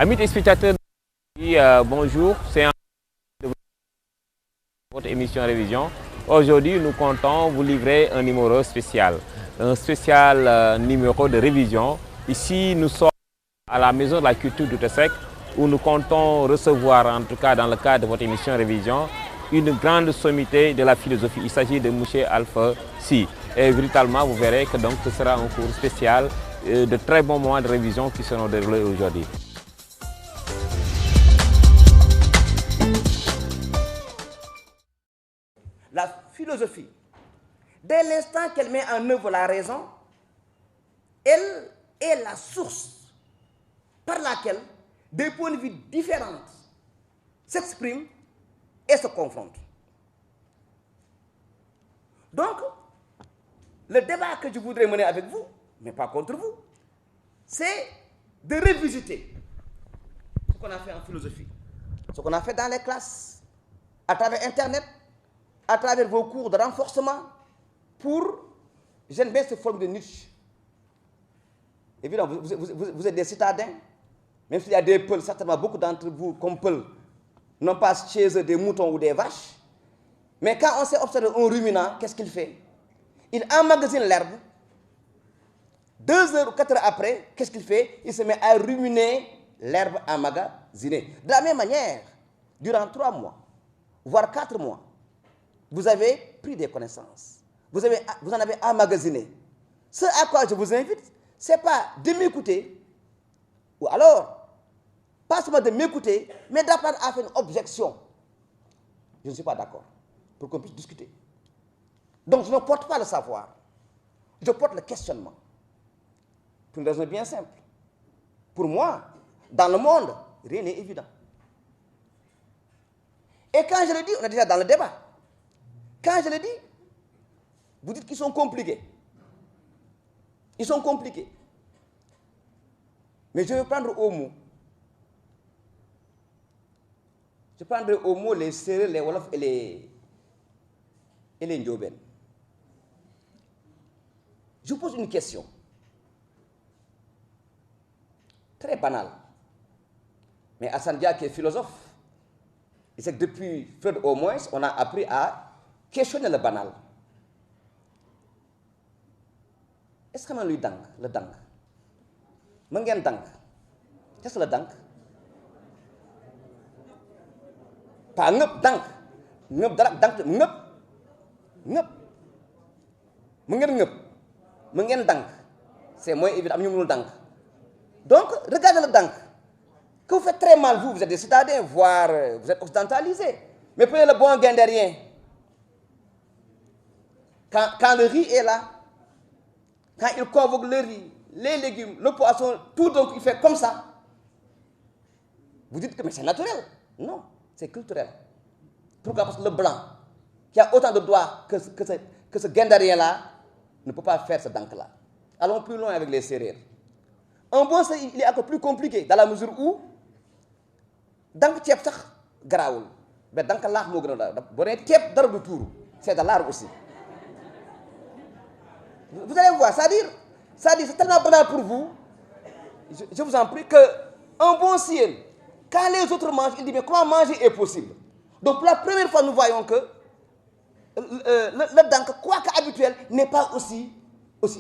Amis téléspectateurs, bonjour, c'est votre émission Révision. Aujourd'hui, nous comptons vous livrer un numéro spécial, numéro de révision. Ici, nous sommes à la Maison de la Culture d'Outesec, où nous comptons recevoir, en tout cas dans le cadre de votre émission Révision, une grande sommité de la philosophie. Il s'agit de M. Alpha Sy. Et véritablement, vous verrez que donc, ce sera un cours spécial, de très bons moments de révision qui seront déroulés aujourd'hui. La philosophie, dès l'instant qu'elle met en œuvre la raison, elle est la source par laquelle des points de vue différents s'expriment et se confrontent. Donc, le débat que je voudrais mener avec vous, mais pas contre vous, c'est de revisiter ce qu'on a fait en philosophie, ce qu'on a fait dans les classes, à travers Internet, à travers vos cours de renforcement, pour, j'aime bien cette forme de niche. Évidemment, vous êtes des citadins, même s'il y a des peuls, certainement beaucoup d'entre vous, comme peuls, n'ont pas chez eux des moutons ou des vaches. Mais quand on s'est observé un ruminant, qu'est-ce qu'il fait? Il emmagasine l'herbe. 2 heures ou 4 heures après, qu'est-ce qu'il fait? Il se met à ruminer l'herbe emmagasinée. De la même manière, durant 3 mois, voire 4 mois, vous avez pris des connaissances. Vous en avez emmagasiné. Ce à quoi je vous invite, ce n'est pas de m'écouter, ou alors, pas seulement de m'écouter, mais d'apprendre à faire une objection. Je ne suis pas d'accord, pour qu'on puisse discuter. Donc, je ne porte pas le savoir, je porte le questionnement. Pour une raison bien simple. Pour moi, dans le monde, rien n'est évident. Et quand je le dis, on est déjà dans le débat. Quand je le dis, vous dites qu'ils sont compliqués. Ils sont compliqués. Mais je vais prendre au mot. Je prendrai au mot les Sérères, les Wolofs et les Ndiobènes. Je vous pose une question. Très banale. Mais Assane Dia, qui est philosophe, il sait que depuis Freud au moins, on a appris à questionner le banal. Est-ce que lui dank, le dank? Mengen dank. Qu'est-ce que le dank? Pas ngep dank. Ngep darak dank ngep. Ngep. Mengen ngep. Mengen dank. C'est moins évident. Am dank. Donc, regardez le dank. Que vous faites très mal, vous êtes des citadins, voire vous êtes occidentalisés. Mais prenez le bon guinderien. Quand le riz est là, quand il convoque le riz, les légumes, le poisson, tout donc il fait comme ça. Vous dites que mais c'est naturel. Non, c'est culturel. Pourquoi? Parce que le blanc, qui a autant de doigts que ce guinderien-là, ne peut pas faire ce dank-là. Allons plus loin avec les Sérères. Un bon, il est encore plus compliqué, dans la mesure où, dank tiep sax garaawul, mais dank laax moo gën a daal boo nee tiep dara du tuuru, c'est de l'art aussi. Vous allez voir, c'est-à-dire c'est tellement banal pour vous, je vous en prie, qu'un bon ciel, quand les autres mangent, il dit mais comment manger est possible? Donc pour la première fois, nous voyons que le dank, quoique habituel, n'est pas aussi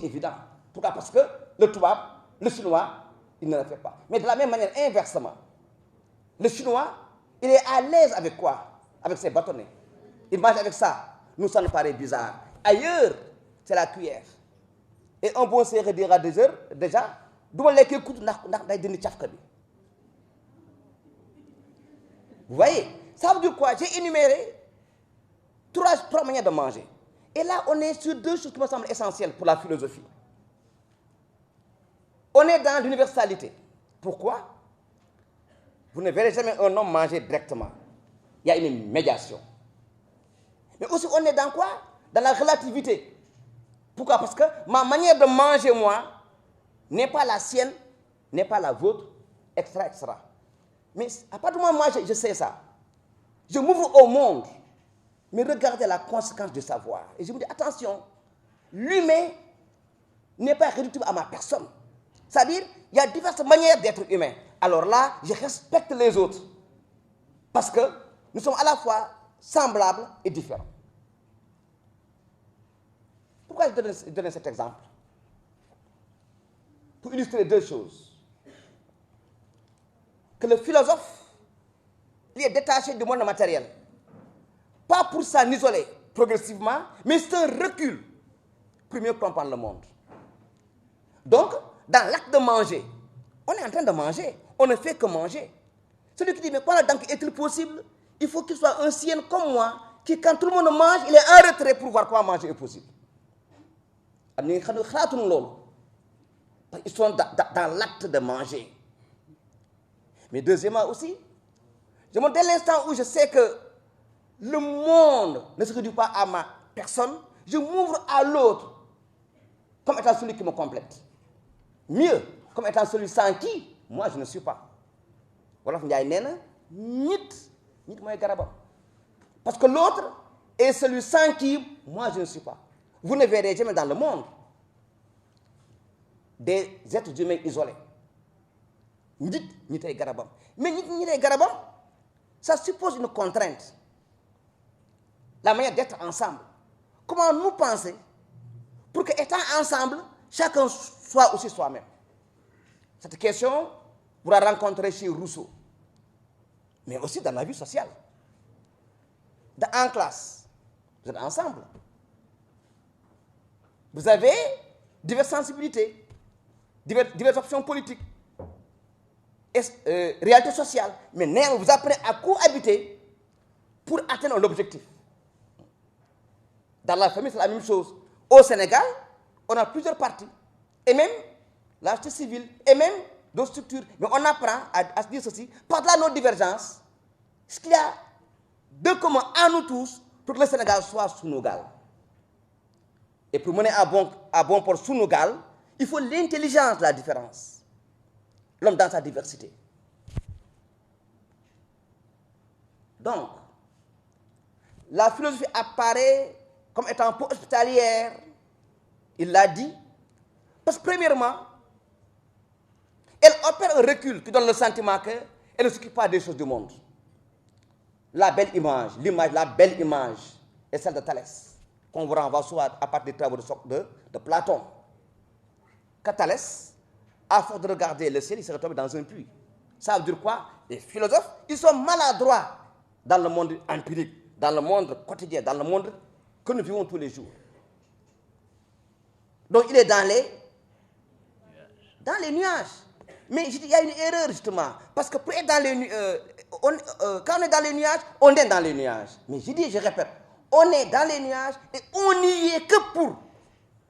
évident. Pourquoi? Parce que le tubaab, le chinois, il ne le fait pas. Mais de la même manière, inversement, le chinois, il est à l'aise avec quoi? Avec ses bâtonnets. Il mange avec ça. Nous, ça nous paraît bizarre. Ailleurs, c'est la cuillère. Et un bon séeréer dira déjà, vous voyez, ça veut dire quoi? J'ai énuméré trois manières de manger. Et là, on est sur 2 choses qui me semblent essentielles pour la philosophie. On est dans l'universalité. Pourquoi? Vous ne verrez jamais un homme manger directement. Il y a une médiation. Mais aussi, on est dans quoi? Dans la relativité. Pourquoi? Parce que ma manière de manger, moi, n'est pas la sienne, n'est pas la vôtre, etc., etc. Mais à partir du moment où je sais ça, je m'ouvre au monde, mais regardez la conséquence du savoir. Et je me dis, attention, l'humain n'est pas réductible à ma personne. C'est-à-dire, il y a diverses manières d'être humain. alors là, je respecte les autres. Parce que nous sommes à la fois semblables et différents. Pourquoi je donne cet exemple? Pour illustrer deux choses. Que le philosophe, il est détaché du monde matériel. Pas pour s'en isoler progressivement, mais c'est un recul pour mieux comprendre le monde. Donc, dans l'acte de manger, on est en train de manger, on ne fait que manger. Celui qui dit, mais quoi donc est-il possible? Il faut qu'il soit un sien comme moi, qui quand tout le monde mange, il est en retrait pour voir comment manger est possible. Ils sont dans l'acte de manger. Mais deuxièmement aussi, dès l'instant où je sais que le monde ne se réduit pas à ma personne, je m'ouvre à l'autre comme étant celui qui me complète. Mieux, comme étant celui sans qui, moi je ne suis pas. Voilà, parce que l'autre est celui sans qui, moi je ne suis pas. Vous ne verrez jamais dans le monde des êtres humains isolés. Mais ça suppose une contrainte. La manière d'être ensemble. Comment nous penser pour que, étant ensemble, chacun soit aussi soi-même? Cette question, vous la rencontrez chez Rousseau, mais aussi dans la vie sociale. En classe, vous êtes ensemble. Vous avez diverses sensibilités, diverses options politiques, réalité sociale. Mais néanmoins, vous apprenez à cohabiter pour atteindre l'objectif. Dans la famille, c'est la même chose. Au Sénégal, on a plusieurs partis, et même la société civile, et même d'autres structures. Mais on apprend à se dire ceci, par-delà nos divergences, ce qu'il y a de commun à nous tous pour que le Sénégal soit sous nos gales. Et pour mener à bon port sous nos gales, il faut l'intelligence de la différence. L'homme dans sa diversité. Donc, la philosophie apparaît comme étant un peu hospitalière, il l'a dit, parce que premièrement, elle opère un recul qui donne le sentiment qu'elle ne s'occupe pas des choses du monde. La belle image, la belle image est celle de Thalès, qu'on vous renvoie souvent à partir des travaux de Platon. Quand Thalès, à force de regarder le ciel, il serait tombé dans un puits. Ça veut dire quoi? Les philosophes, ils sont maladroits dans le monde empirique, dans le monde quotidien, dans le monde que nous vivons tous les jours. Donc il est dans les nuages. Mais il y a une erreur justement, parce que pour être dans les nuages, quand on est dans les nuages, on est dans les nuages. Mais je répète, on est dans les nuages et on n'y est que pour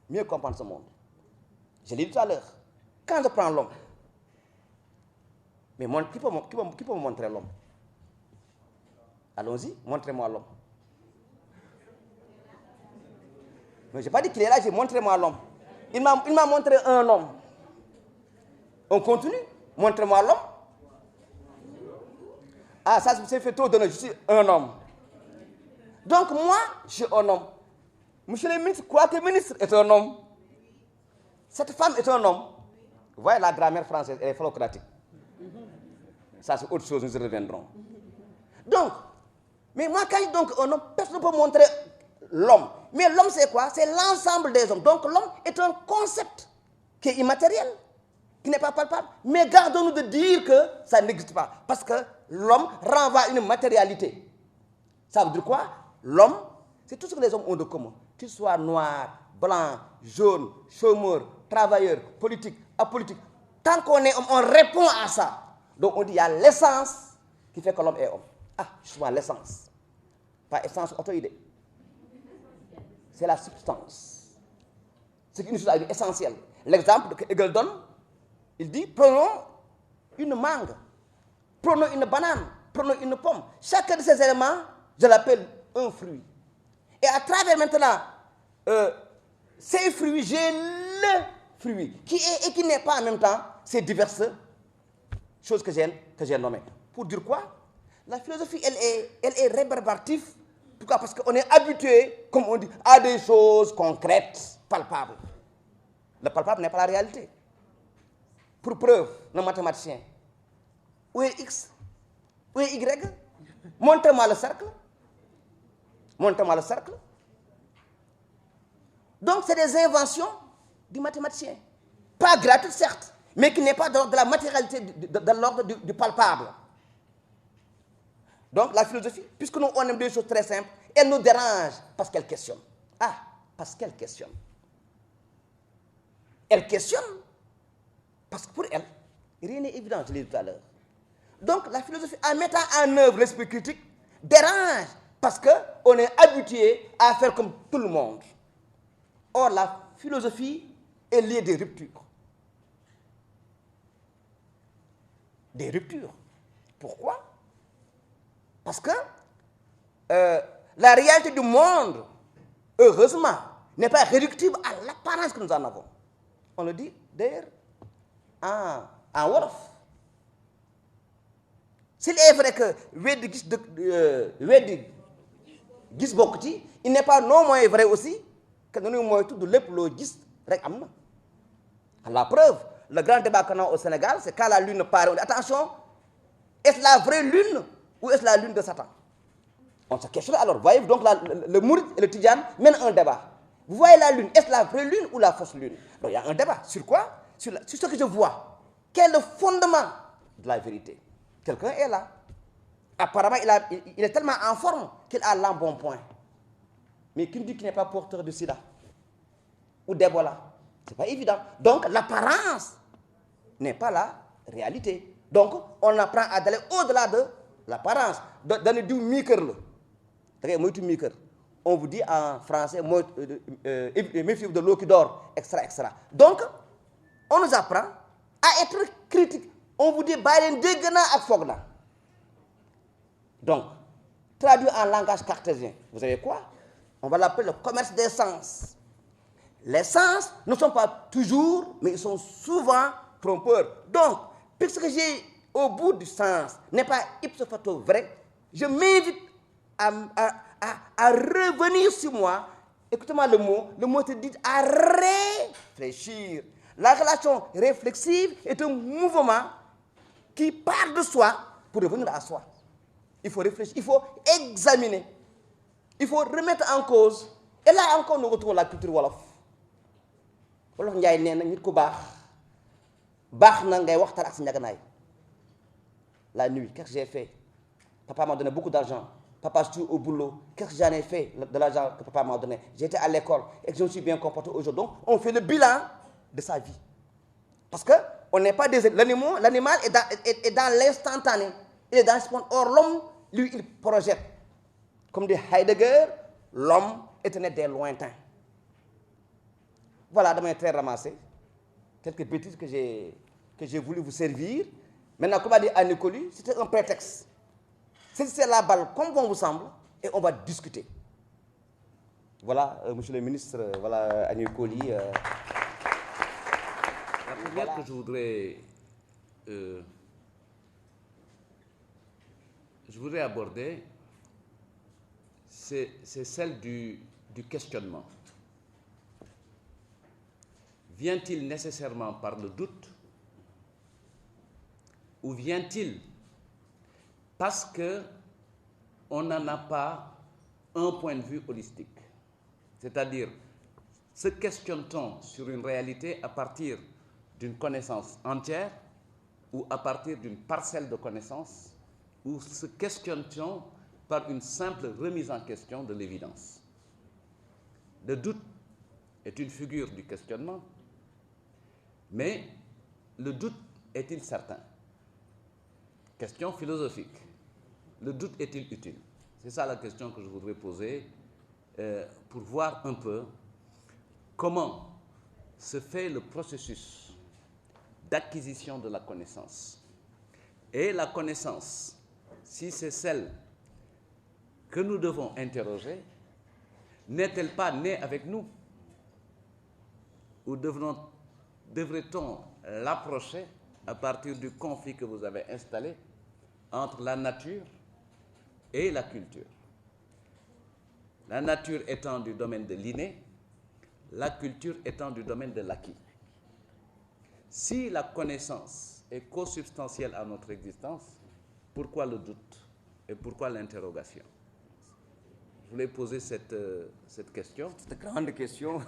mieux comprendre ce monde. Je l'ai dit tout à l'heure. Quand je prends l'homme, mais qui peut me montrer l'homme? Allons-y, montrez-moi l'homme. Mais je n'ai pas dit qu'il est là, j'ai montré-moi l'homme. Il m'a montré un homme. On continue, montrez-moi l'homme. Ah, ça c'est fait trop donner, je suis un homme. Donc moi, je suis un homme. Monsieur le ministre, quoi que le ministre est un homme. Cette femme est un homme. Vous voyez, la grammaire française, elle est phallocratique. Ça, c'est autre chose, nous y reviendrons. Donc, mais moi, quand je dis donc un homme, personne ne peut montrer l'homme. Mais l'homme, c'est quoi? C'est l'ensemble des hommes. Donc, l'homme est un concept qui est immatériel, qui n'est pas palpable. Mais gardons-nous de dire que ça n'existe pas. Parce que l'homme renvoie à une matérialité. Ça veut dire quoi? L'homme, c'est tout ce que les hommes ont de commun. Qu'il soit noir, blanc, jaune, chômeur, travailleur, politique, apolitique. Tant qu'on est homme, on répond à ça. Donc on dit qu'il y a l'essence qui fait que l'homme est homme. Ah, justement l'essence. Pas essence auto-idée. C'est la substance. C'est une chose essentielle. L'exemple que Hegel donne, il dit, prenons une mangue, prenons une banane, prenons une pomme. Chacun de ces éléments, je l'appelle un fruit. Et à travers maintenant ces fruits, j'ai le fruit, qui est et qui n'est pas en même temps ces diverses choses que j'ai nommées. Pour dire quoi? La philosophie, elle est rébarbative. Pourquoi? Parce qu'on est habitué, comme on dit, à des choses concrètes, palpables. Le palpable n'est pas la réalité. Pour preuve, nos mathématiciens, Où est X? Où est Y? Montrez-moi le cercle. Montrez-moi le cercle. Donc, c'est des inventions du mathématicien. Pas gratuites, certes, mais qui n'est pas de la matérialité, de l'ordre du palpable. Donc, la philosophie, puisque nous, on aime des choses très simples, elle nous dérange parce qu'elle questionne. Ah, parce qu'elle questionne. Elle questionne parce que pour elle, rien n'est évident, je l'ai dit tout à l'heure. Donc, la philosophie, en mettant en œuvre l'esprit critique, dérange parce qu'on est habitué à faire comme tout le monde. Or, la philosophie est liée des ruptures. Des ruptures. Pourquoi? Parce que la réalité du monde, heureusement, n'est pas réductible à l'apparence que nous en avons. On le dit d'ailleurs en Wolof. S'il est vrai que Weddi gis bokk ci, il n'est pas non moins vrai aussi que nous moytu du lépp loo gis rek am na. La preuve, le grand débat qu'on a au Sénégal, c'est quand la lune paraît, on dit attention, est-ce la vraie lune ou est-ce la lune de Satan? On se questionne alors. Vous voyez donc le Mouride et le Tidjane mènent un débat. Vous voyez la lune, est-ce la vraie lune ou la fausse lune? Donc il y a un débat. Sur quoi? Sur ce que je vois. Quel est le fondement de la vérité? Quelqu'un est là. Apparemment, il est tellement en forme qu'il a l'embonpoint. Mais qui me dit qu'il n'est pas porteur de sida ou d'Ebola? Ce n'est pas évident. Donc l'apparence n'est pas la réalité. Donc on apprend à aller au-delà de l'apparence. Dans le dieu Miker, on vous dit en français, méfiez-vous de l'eau qui dort, etc., etc. Donc, on nous apprend à être critique. On vous dit, Biden dégueuna ak fogna. Donc, traduit en langage cartésien, vous savez quoi? On va l'appeler le commerce des sens. Les sens ne sont pas toujours, mais ils sont souvent trompeurs. Donc, puisque j'ai au bout du sens n'est pas ipso facto vrai, je m'invite à revenir sur moi. Écoutez-moi le mot te dit à réfléchir. La relation réflexive est un mouvement qui part de soi pour revenir à soi. Il faut réfléchir, il faut examiner, il faut remettre en cause. Et là encore, nous retrouvons la culture Wolof. Wolof Njaay nee na nit ku baax na ngay waxtaan ak sa njaganaay. La nuit, qu'est-ce que j'ai fait? Papa m'a donné beaucoup d'argent. Papa, je suis au boulot. Qu'est-ce que j'en ai fait de l'argent que papa m'a donné? J'étais à l'école et que je me suis bien comporté aujourd'hui. Donc, on fait le bilan de sa vie. Parce qu'on n'est pas des animaux. L'animal est dans l'instantané. Il est dans le spontané. Or, l'homme, lui, il projette. Comme dit Heidegger, l'homme est né des lointains. Voilà, de manière très ramassée, quelques bêtises que j'ai voulu vous servir. Maintenant, comme a dit Annie Colli, c'était un prétexte. C'est la balle comme bon vous semble et on va discuter. Voilà, monsieur le ministre, voilà Annie Colli. La première que je voudrais aborder, c'est celle du questionnement. Vient-il nécessairement par le doute ou vient-il parce qu'on n'en a pas un point de vue holistique? C'est-à-dire, se questionne-t-on sur une réalité à partir d'une connaissance entière ou à partir d'une parcelle de connaissance, ou se questionne-t-on par une simple remise en question de l'évidence? Le doute est une figure du questionnement, mais le doute est-il certain? Question philosophique. Le doute est-il utile? C'est ça la question que je voudrais poser pour voir un peu comment se fait le processus d'acquisition de la connaissance. Et la connaissance, si c'est celle que nous devons interroger, n'est-elle pas née avec nous? Ou devrait-on l'approcher à partir du conflit que vous avez installé entre la nature et la culture? La nature étant du domaine de l'inné, la culture étant du domaine de l'acquis. Si la connaissance est consubstantielle à notre existence, pourquoi le doute et pourquoi l'interrogation? Je voulais poser cette question. C'est une grande question.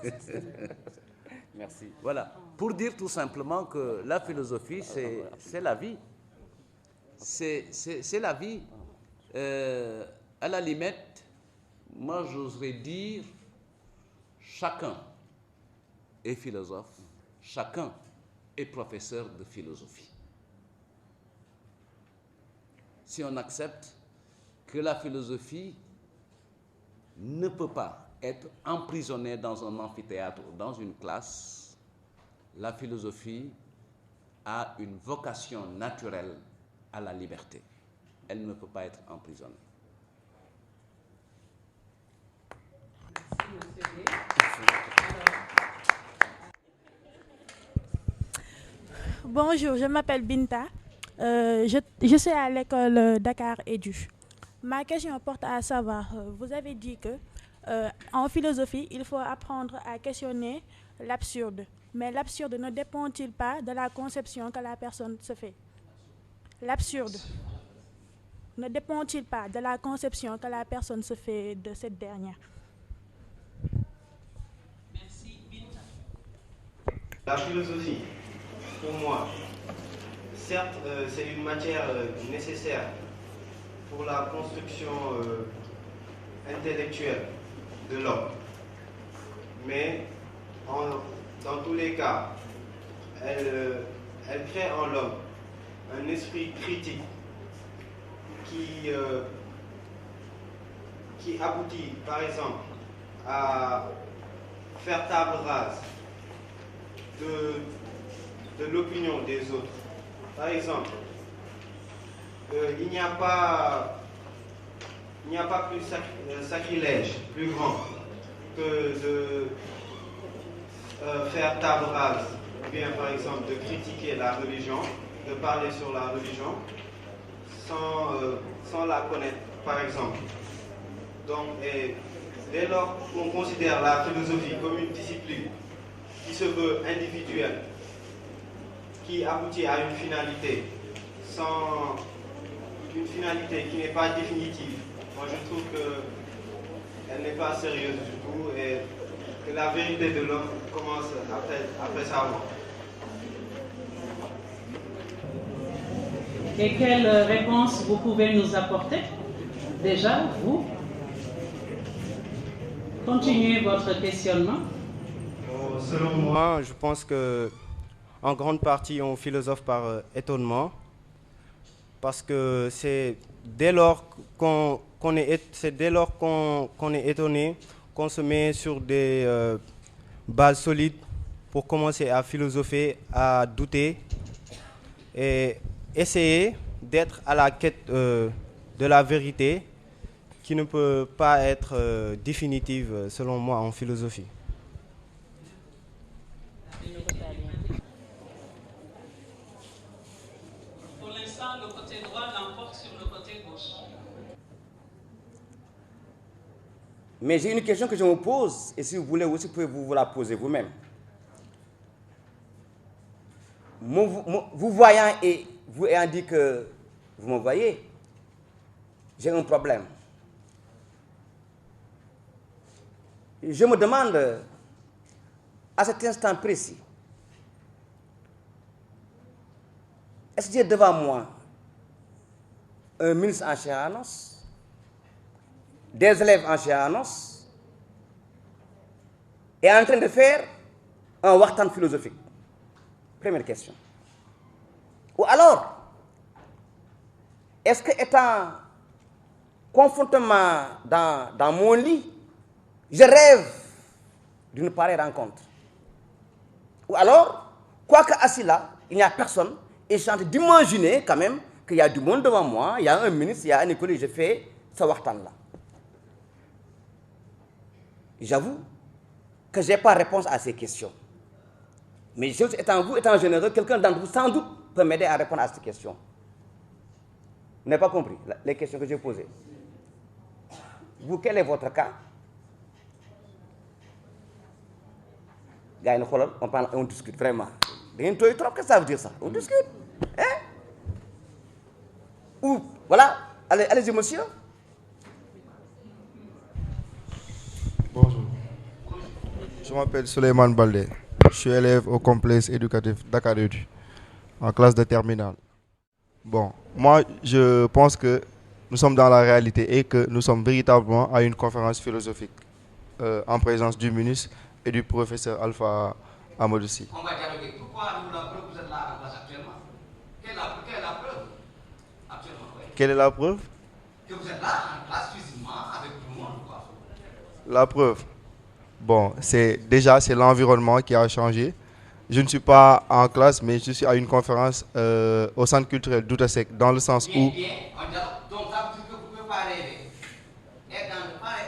Merci. Voilà, pour dire tout simplement que la philosophie, c'est la vie. C'est la vie. À la limite, moi j'oserais dire, chacun est philosophe, chacun est professeur de philosophie. Si on accepte que la philosophie ne peut pas être emprisonnée dans un amphithéâtre ou dans une classe, la philosophie a une vocation naturelle à la liberté. Elle ne peut pas être emprisonnée. Bonjour, je m'appelle Binta. Je suis à l'école Dakar Edu. Ma question porte à savoir, vous avez dit que en philosophie, il faut apprendre à questionner l'absurde. Mais l'absurde ne dépend-il pas de la conception que la personne se fait? L'absurde ne dépend-il pas de la conception que la personne se fait de cette dernière? Merci, Binta. La philosophie, pour moi, certes, c'est une matière nécessaire pour la construction intellectuelle de l'homme. Mais dans tous les cas, elle crée en l'homme un esprit critique qui aboutit, par exemple, à faire table rase de l'opinion des autres. Par exemple, il n'y a pas plus sacrilège, plus grand que de faire table rase, ou bien par exemple de critiquer la religion, de parler sur la religion, sans la connaître, par exemple. Donc, dès lors qu'on considère la philosophie comme une discipline qui se veut individuelle, qui aboutit à une finalité, sans une finalité qui n'est pas définitive, moi je trouve qu'elle n'est pas sérieuse du tout et que la vérité de l'homme commence après sa mort. Et quelle réponse vous pouvez nous apporter? Déjà, vous continuez votre questionnement. Selon moi, je pense que en grande partie on philosophe par étonnement, parce que c'est dès lors qu'on est étonné qu'on se met sur des bases solides pour commencer à philosopher, à douter et essayer d'être à la quête de la vérité qui ne peut pas être définitive selon moi en philosophie. Pour l'instant, le côté droit l'emporte sur le côté gauche. Mais j'ai une question que je me pose, et si vous voulez aussi, pouvez-vous la poser vous-même. Vous voyant et vous ayant dit que vous me voyez, j'ai un problème. Je me demande, à cet instant précis, est-ce que j'ai devant moi un ministre en chair à os, des élèves en chair à os, et en train de faire un waxtaan philosophique? Première question. Ou alors, est-ce que étant confortablement dans mon lit, je rêve d'une pareille rencontre? Ou alors, quoique assis là, il n'y a personne, et je suis en train d'imaginer quand même qu'il y a du monde devant moi, il y a un ministre, il y a un écolier, je fais ce waxtaan là. J'avoue que je n'ai pas réponse à ces questions. Mais étant généreux, quelqu'un d'entre vous, sans doute, peut m'aider à répondre à ces questions. Vous n'avez pas compris les questions que j'ai posées. Vous, quel est votre cas? Gars, on parle, on discute vraiment. Qu'est-ce que ça veut dire ça? On discute. Hein? Ou, voilà, allez-y, monsieur. Bonjour. Je m'appelle Souleymane Baldé. Je suis élève au complexe éducatif Dakar Edu, en classe de terminale. Bon, moi, je pense que nous sommes dans la réalité et que nous sommes véritablement à une conférence philosophique en présence du ministre et du professeur Alpha Amadouci. On va dialoguer. Pourquoi vous êtes là en classe actuellement? Quelle est la preuve actuellement? Oui. Quelle est la preuve? Que vous êtes là en classe physiquement avec tout le monde, quoi. La preuve? Bon, c'est l'environnement qui a changé. Je ne suis pas en classe, mais je suis à une conférence au centre culturel d'Outasek, dans le sens où... Bien, on dialogue. Donc ça veut dire que vous ne pouvez pas rêver. Être dans un pareil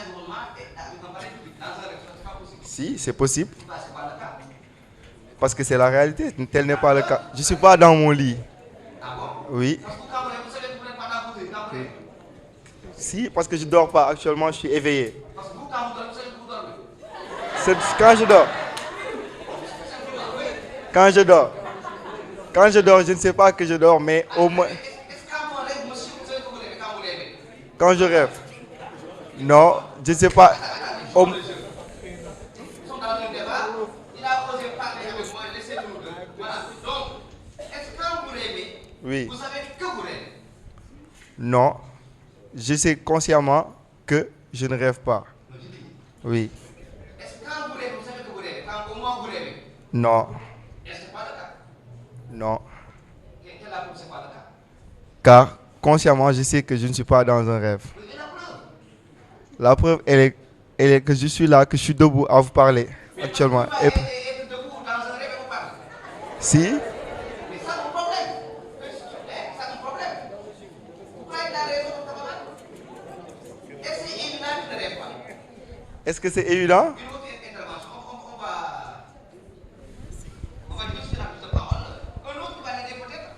environnement et avec un pareil public, dans un restaurant, c'est pas possible. Si, c'est possible. C'est pas le cas. Parce que c'est la réalité, tel n'est pas le cas. Je ne suis pas dans mon lit. Ah bon? Oui. Parce que quand vous savez que vous n'êtes pas dans votre lit, quand vous rêvez. Si, parce que je ne dors pas. Actuellement, je suis éveillé. Parce que vous, quand vous dormez, vous savez que vous dormez. C'est quand je dors. Quand je dors, je ne sais pas que je dors, mais au moins... Est-ce que quand on rêve, monsieur, vous savez que vous rêvez quand vous rêvez? Quand je rêve. Non, je ne sais pas. Nous sommes dans un débat. Il a osé parler avec moi, laissez-nous. Voilà. Donc, est-ce que quand vous rêvez, Oui. vous savez que vous rêvez? Non, je sais consciemment que je ne rêve pas. Oui. Est-ce que quand vous rêvez, vous savez que vous rêvez? Quand au moins vous rêvez? Non, Est-ce que c'est pas le cas? non. Quelle est la preuve que c'est pas le cas? Car consciemment, je sais que je ne suis pas dans un rêve. Vous avez la preuve? La preuve, elle est que je suis là, que je suis debout à vous parler actuellement. Mais vous ne pouvez pas être debout dans un rêve et vous parler. Si, Mais ça, mon problème. Ça, mon problème. Vous croyez que la raison est pas. Est-ce que c'est évident que je ne rêve pas? est-ce que c'est évident? Une autre intervention, on va diversifier la prise de parole. Un autre qui va l'aider peut-être.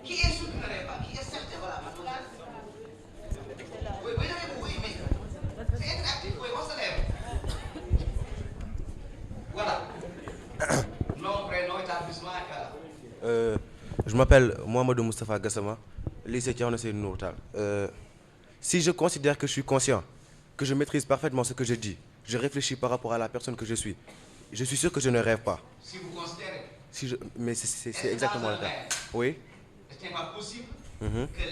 Qui est sûr qu'il ne rêve pas? Qui est certain? Voilà, mademoiselle. Oui, mais c'est interactif. Oui, on se lève. Voilà. Nom, prénom, établissement, voilà. Je m'appelle Mohamedou Moustapha Gassama, lycée Thierno Seydou Nourou Tall. Si je considère que je suis conscient, que je maîtrise parfaitement ce que je dis, je réfléchis par rapport à la personne que je suis sûr que je ne rêve pas. Si vous considérez. Mais c'est exactement le cas. Oui. Est-ce qu'il n'est pas possible que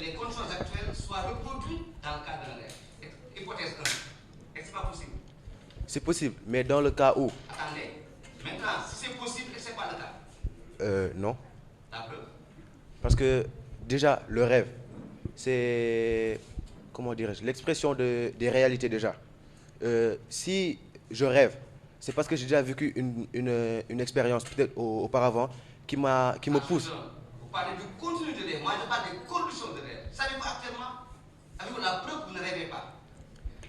les conditions actuelles soient reproduites dans le cadre d'un rêve? Hypothèse 1. Est-ce que c'est pas possible? C'est possible, mais dans le cas où... Attendez. Maintenant, si c'est possible, est-ce que c'est pas le cas? Non. La preuve. Parce que déjà, le rêve, c'est... Comment dirais-je? L'expression des réalités déjà. Si je rêve, c'est parce que j'ai déjà vécu une expérience peut-être auparavant qui me pousse. Vous parlez du contenu de rêve. Moi, je parle des conditions de rêve. Savez-vous actuellement, avez-vous la preuve que vous ne rêvez pas?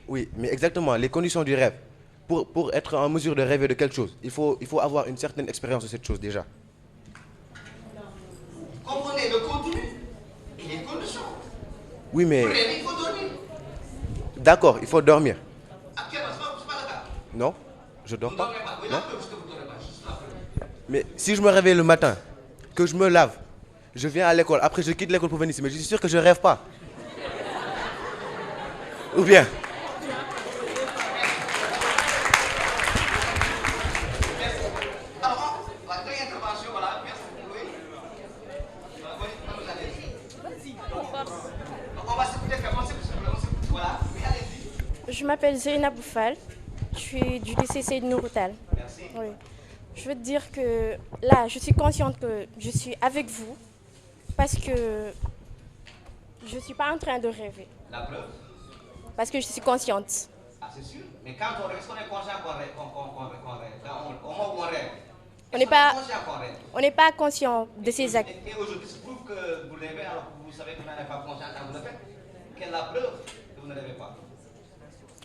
Oui, mais exactement, les conditions du rêve. Pour être en mesure de rêver de quelque chose, il faut avoir une certaine expérience de cette chose déjà. Vous comprenez le contenu et les conditions. Oui, mais... Pour rêver, il faut dormir. D'accord, il faut dormir. Actuellement, ce n'est pas le cas. Non, je dors Vous ne pas. dormez pas. Oui, Non. la preuve, c'est que vous ne dormez pas. Juste la preuve. Mais si je me réveille le matin, que je me lave, je viens à l'école, après je quitte l'école pour venir ici, mais je suis sûr que je rêve pas. Ou bien? Alors, la dernière intervention, voilà, merci. Oui. On va s'écouter, on s'écoute. Voilà, oui, allez-y. Je m'appelle Zerina Boufal, je suis du lycée Seydou Nourou Tall. Merci. Oui. Je veux te dire que là, je suis consciente que je suis avec vous parce que je ne suis pas en train de rêver. La preuve? Parce que je suis consciente. Ah, c'est sûr. Mais quand on rêve, est-ce qu'on est conscient qu'on rêve? Au moment où on rêve, On n'est pas, conscient qu'on rêve? on n'est pas conscient de ces actes. Et aujourd'hui, ça prouve que vous rêvez alors que vous savez que vous n'êtes pas conscient quand vous le faites. Quelle est la preuve que vous ne rêvez pas?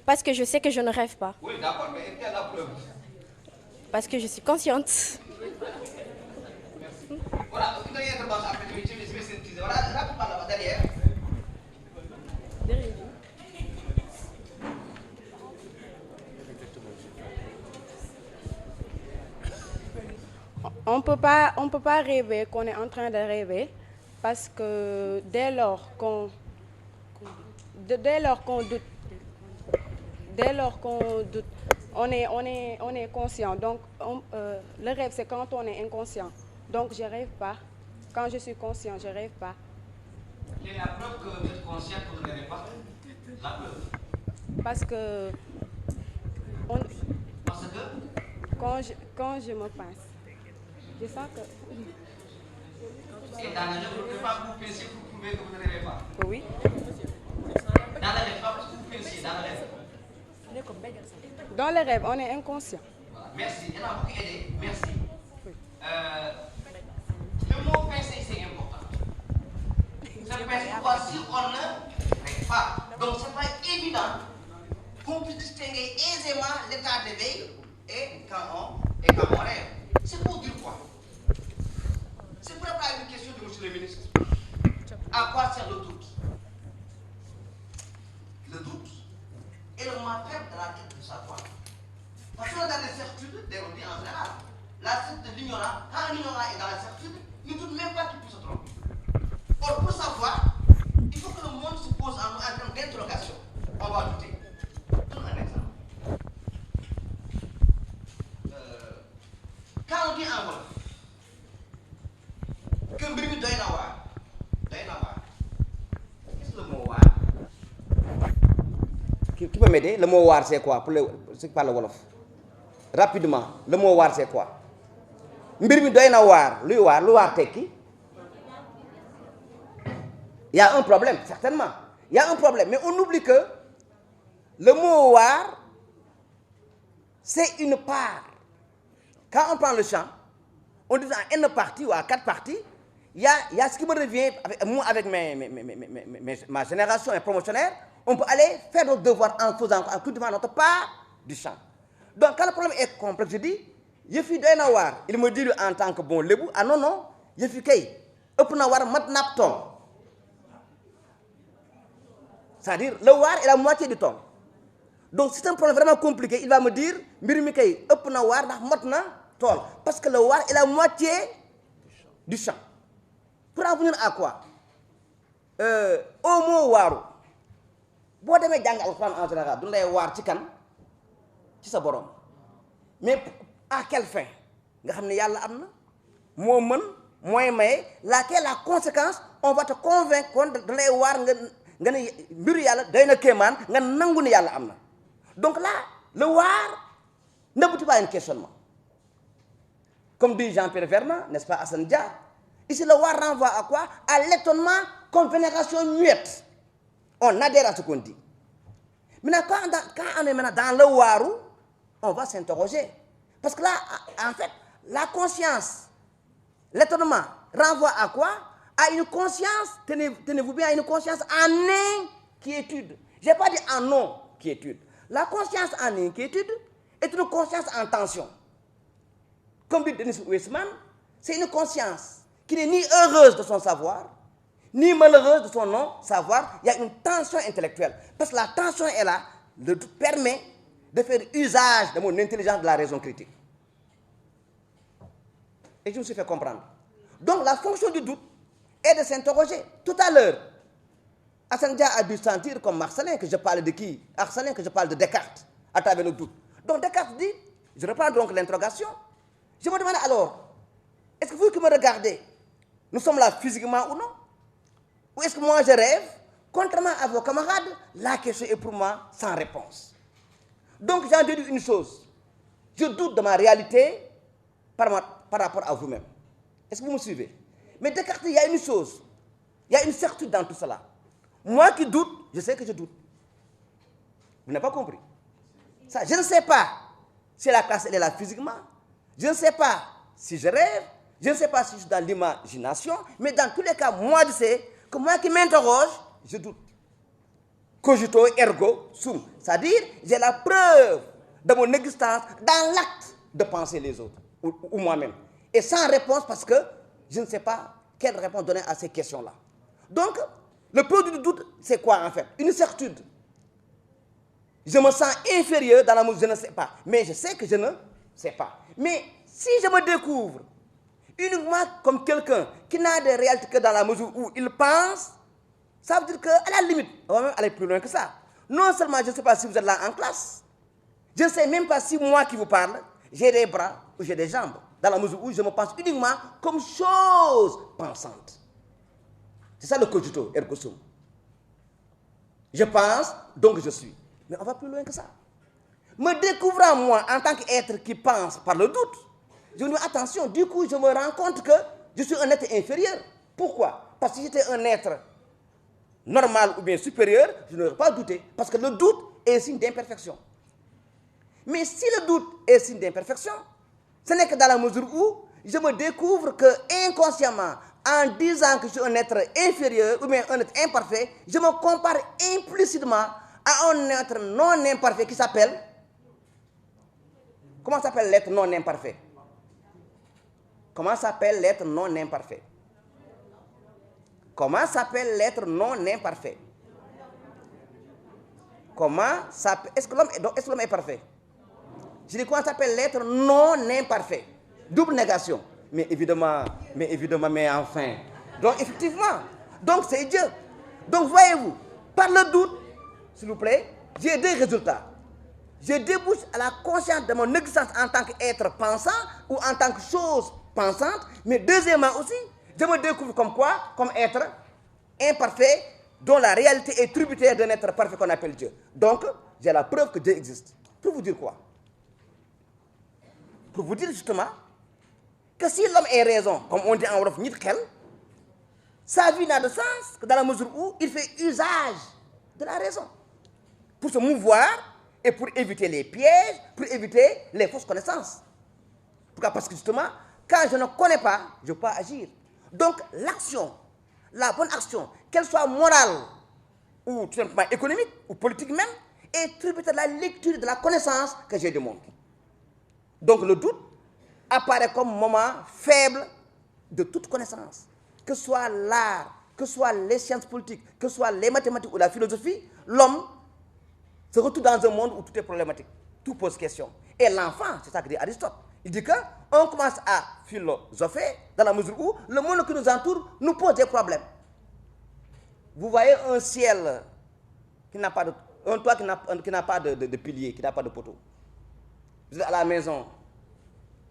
Parce que je sais que je ne rêve pas. Oui, d'accord, mais quelle est la preuve? Parce que je suis consciente. Voilà, une dernière intervention après, je vais synthétiser. Voilà, là, vous parlez derrière. On On peut pas rêver qu'on est en train de rêver parce que dès lors qu'on doute, on est conscient. Donc le rêve c'est quand on est inconscient. Donc je rêve pas. Quand je suis conscient, je rêve pas. Quelle est la preuve que vous êtes conscient que vous ne rêvez pas? La preuve. Parce que quand je me passe, je sens que. Et dans le rêve, vous ne pouvez pas vous penser pour prouver que vous ne rêvez pas? Oui. Dans le rêve, pas parce que vous pensez, dans le rêve. Dans le rêve, on est inconscient. Voilà. Merci. Il y en a beaucoup aidé. Merci. Oui. Le mot penser, c'est important. C'est pourquoi si on ne rêve pas. Donc, ce n'est pas évident qu'on puisse distinguer aisément l'état d'éveil et quand on rêve. C'est pour dire quoi? C'est pour répondre à une question de monsieur le ministre. À quoi sert le doute? Le doute est le maître de la quête du savoir. Parce qu'on a des certitudes déroulées en général. La certitude de l'ignorant, quand l'ignorant est dans la certitude, il ne doute même pas qu'il puisse se tromper. Or, pour savoir, il faut que le monde se pose en termes d'interrogation. On va douter. Donne un exemple. Quand on dit en wolof que mbir mi doy na waar, qu'est-ce que le mot waar? Qui peut m'aider? Le mot waar c'est quoi pour ceux qui parlent wolof? Rapidement, le mot waar c'est quoi? Mbir mi doy na waar, luy waar, lu waar tekki? Il y a un problème, certainement. Il y a un problème, mais on oublie que le mot waar, c'est une part. Quand on prend le chant, on dit en N parties ou à 4 parties, il y a ce qui me revient, avec ma génération et promotionnaire, on peut aller faire notre devoir en cultivant notre part du chant. Donc quand le problème est complexe, je dis, je suis doy na waar. Il me dit en tant que bon lébu, ah non, je suis kay, ëpp na waar mat nap ton. C'est-à-dire, le waar est la moitié du ton. Donc, c'est un problème vraiment compliqué. Il va me dire, mbir mi kay ëpp na waar ndax mat na tool. Parce que le waar est la moitié du champ. Pour en venir à quoi? Au mot waaru. Boo demee jàng alxuraan en général du lay waar ci kan? Ci sa borom. Mais à quelle fin? Nga xam ne yàlla am na moo mën mooy maye laquelle la conséquence on va te convaincre kon da lay waar nga ne mbiru yàlla doy na kéemaan nga nangu ne yàlla am na. Donc là, le waar n'aboutit pas à un questionnement. Comme dit Jean-Pierre Vernant, n'est-ce pas, Hassan Dia? Ici, le waar renvoie à quoi? À l'étonnement comme vénération muette. On adhère à ce qu'on dit. Maintenant, quand on est maintenant dans le waaru, on va s'interroger. Parce que là, en fait, la conscience, l'étonnement renvoie à quoi? À une conscience, tenez-vous bien, à une conscience en inquiétude. Je n'ai pas dit en non-quiétude. La conscience en inquiétude est une conscience en tension. Comme dit Denis Weissman, c'est une conscience qui n'est ni heureuse de son savoir, ni malheureuse de son non-savoir. Il y a une tension intellectuelle. Parce que la tension est là, le doute permet de faire usage de mon intelligence de la raison critique. Et je me suis fait comprendre. Donc la fonction du doute est de s'interroger. Tout à l'heure, Hassan Dia a dû sentir comme Marcelin que je parle de qui? Marcelin que je parle de Descartes, à travers le doute. Donc Descartes dit, je reprends donc l'interrogation, je me demande alors, est-ce que vous qui me regardez, nous sommes là physiquement ou non? Ou est-ce que moi je rêve? Contrairement à vos camarades, la question est pour moi sans réponse. Donc j'en déduis une chose, je doute de ma réalité par rapport à vous-même. Est-ce que vous me suivez? Mais Descartes, il y a une chose, il y a une certitude dans tout cela. Moi qui doute, je sais que je doute. Vous n'avez pas compris? Ça, je ne sais pas si la classe elle est là physiquement, je ne sais pas si je rêve, je ne sais pas si je suis dans l'imagination, mais dans tous les cas, moi je sais que moi qui m'interroge, je doute. Cogito ergo sum, c'est-à-dire j'ai la preuve de mon existence dans l'acte de penser les autres, ou moi-même. Et sans réponse parce que je ne sais pas quelle réponse donner à ces questions-là. Donc, le produit du doute, c'est quoi en fait? Une certitude. Je me sens inférieur dans la mesure où je ne sais pas. Mais je sais que je ne sais pas. Mais si je me découvre uniquement comme quelqu'un qui n'a de réalité que dans la mesure où il pense, ça veut dire qu'à la limite, on va même aller plus loin que ça. Non seulement je ne sais pas si vous êtes là en classe, je ne sais même pas si moi qui vous parle, j'ai des bras ou j'ai des jambes, dans la mesure où je me pense uniquement comme chose pensante. C'est ça le cogito ergo sum. Je pense, donc je suis. Mais on va plus loin que ça. Me découvrant moi en tant qu'être qui pense par le doute, je me dis attention, du coup je me rends compte que je suis un être inférieur. Pourquoi? Parce que si j'étais un être normal ou bien supérieur, je n'aurais pas douté. Parce que le doute est signe d'imperfection. Mais si le doute est signe d'imperfection, ce n'est que dans la mesure où je me découvre que inconsciemment, en disant que je suis un être inférieur ou bien un être imparfait, je me compare implicitement à un être non imparfait qui s'appelle... Comment s'appelle l'être non imparfait? Comment s'appelle l'être non imparfait? Comment s'appelle l'être non imparfait? Comment s'appelle... Est-ce que l'homme est parfait? Je dis comment s'appelle l'être non imparfait? Double négation. Mais évidemment, mais enfin. Donc effectivement, donc c'est Dieu. Donc voyez-vous, par le doute, s'il vous plaît, j'ai deux résultats. Je débouche à la conscience de mon existence en tant qu'être pensant ou en tant que chose pensante, mais deuxièmement aussi, je me découvre comme quoi? Comme être imparfait, dont la réalité est tributaire d'un être parfait qu'on appelle Dieu. Donc, j'ai la preuve que Dieu existe. Pour vous dire quoi? Pour vous dire justement que si l'homme est raison, comme on dit en wolof, nit xel, sa vie n'a de sens que dans la mesure où il fait usage de la raison pour se mouvoir et pour éviter les pièges, pour éviter les fausses connaissances. Pourquoi? Parce que justement, quand je ne connais pas, je ne peux pas agir. Donc l'action, la bonne action, qu'elle soit morale ou tout simplement économique ou politique même, est tributaire de la lecture de la connaissance que j'ai du monde. Donc le doute apparaît comme moment faible de toute connaissance. Que ce soit l'art, que ce soit les sciences politiques, que ce soit les mathématiques ou la philosophie, l'homme se retrouve dans un monde où tout est problématique, tout pose question. Et l'enfant, c'est ça que dit Aristote, il dit qu'on commence à philosopher dans la mesure où le monde qui nous entoure nous pose des problèmes. Vous voyez un ciel qui n'a pas de... un toit qui n'a pas de pilier, qui n'a pas de poteau. Vous êtes à la maison,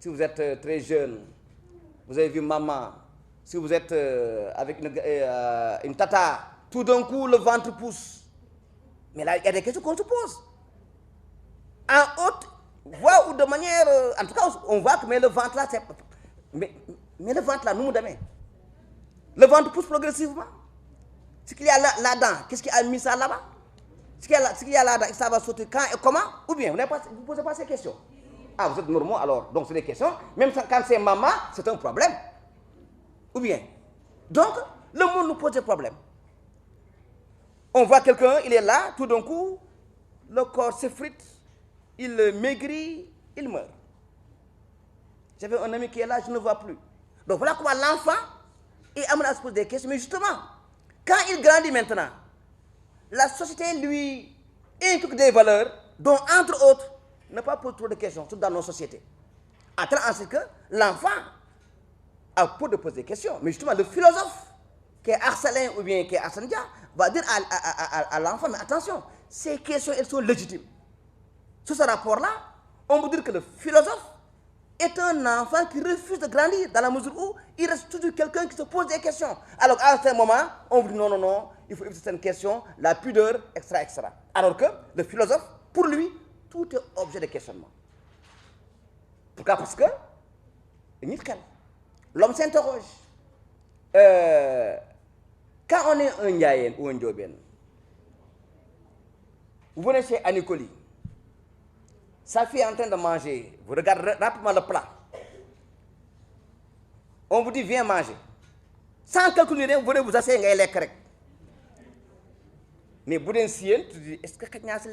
si vous êtes très jeune, vous avez vu maman, si vous êtes avec une tata, tout d'un coup le ventre pousse. Mais là, il y a des questions qu'on se pose. En haute voix ou de manière... en tout cas, on voit que mais le ventre là, c'est... Mais le ventre là, nous nous demain. Le ventre pousse progressivement. Ce qu'il y a là-dedans, qu'est-ce qui a mis ça là-bas? Ce qu'il y a là-dedans, ça va sauter quand et comment? Ou bien, vous ne posez pas ces questions. Ah, vous êtes normaux alors. Donc, c'est des questions. Même quand c'est maman, c'est un problème. Ou bien. Donc, le monde nous pose des problèmes. On voit quelqu'un, il est là, tout d'un coup, le corps s'effrite, il maigrit, il meurt. J'avais un ami qui est là, je ne le vois plus. Donc voilà comment l'enfant est amené à se poser des questions. Mais justement, quand il grandit maintenant, la société lui inculque des valeurs dont, entre autres, ne pas poser trop de questions, surtout dans nos sociétés. En ce que l'enfant a peur de poser des questions. Mais justement, le philosophe, qui est Arsalin ou bien qui est Arsène Dia, va dire à l'enfant, mais attention, ces questions, elles sont légitimes. Sous ce rapport-là, on peut dire que le philosophe est un enfant qui refuse de grandir, dans la mesure où il reste toujours quelqu'un qui se pose des questions. Alors à un certain moment, on vous dit non, il faut éviter certaines questions, la pudeur, etc., etc. Alors que le philosophe, pour lui, tout est objet de questionnement. Pourquoi? Parce que l'homme s'interroge. Quand on est un Ndiayen ou un Ndiobène, vous venez chez Anicoli, sa fille est en train de manger, vous regardez rapidement le plat. On vous dit viens manger. Sans calculer rien, vous venez vous asseoir et vous allez. Mais vous dites, tu dis, est-ce que je vais faire ça?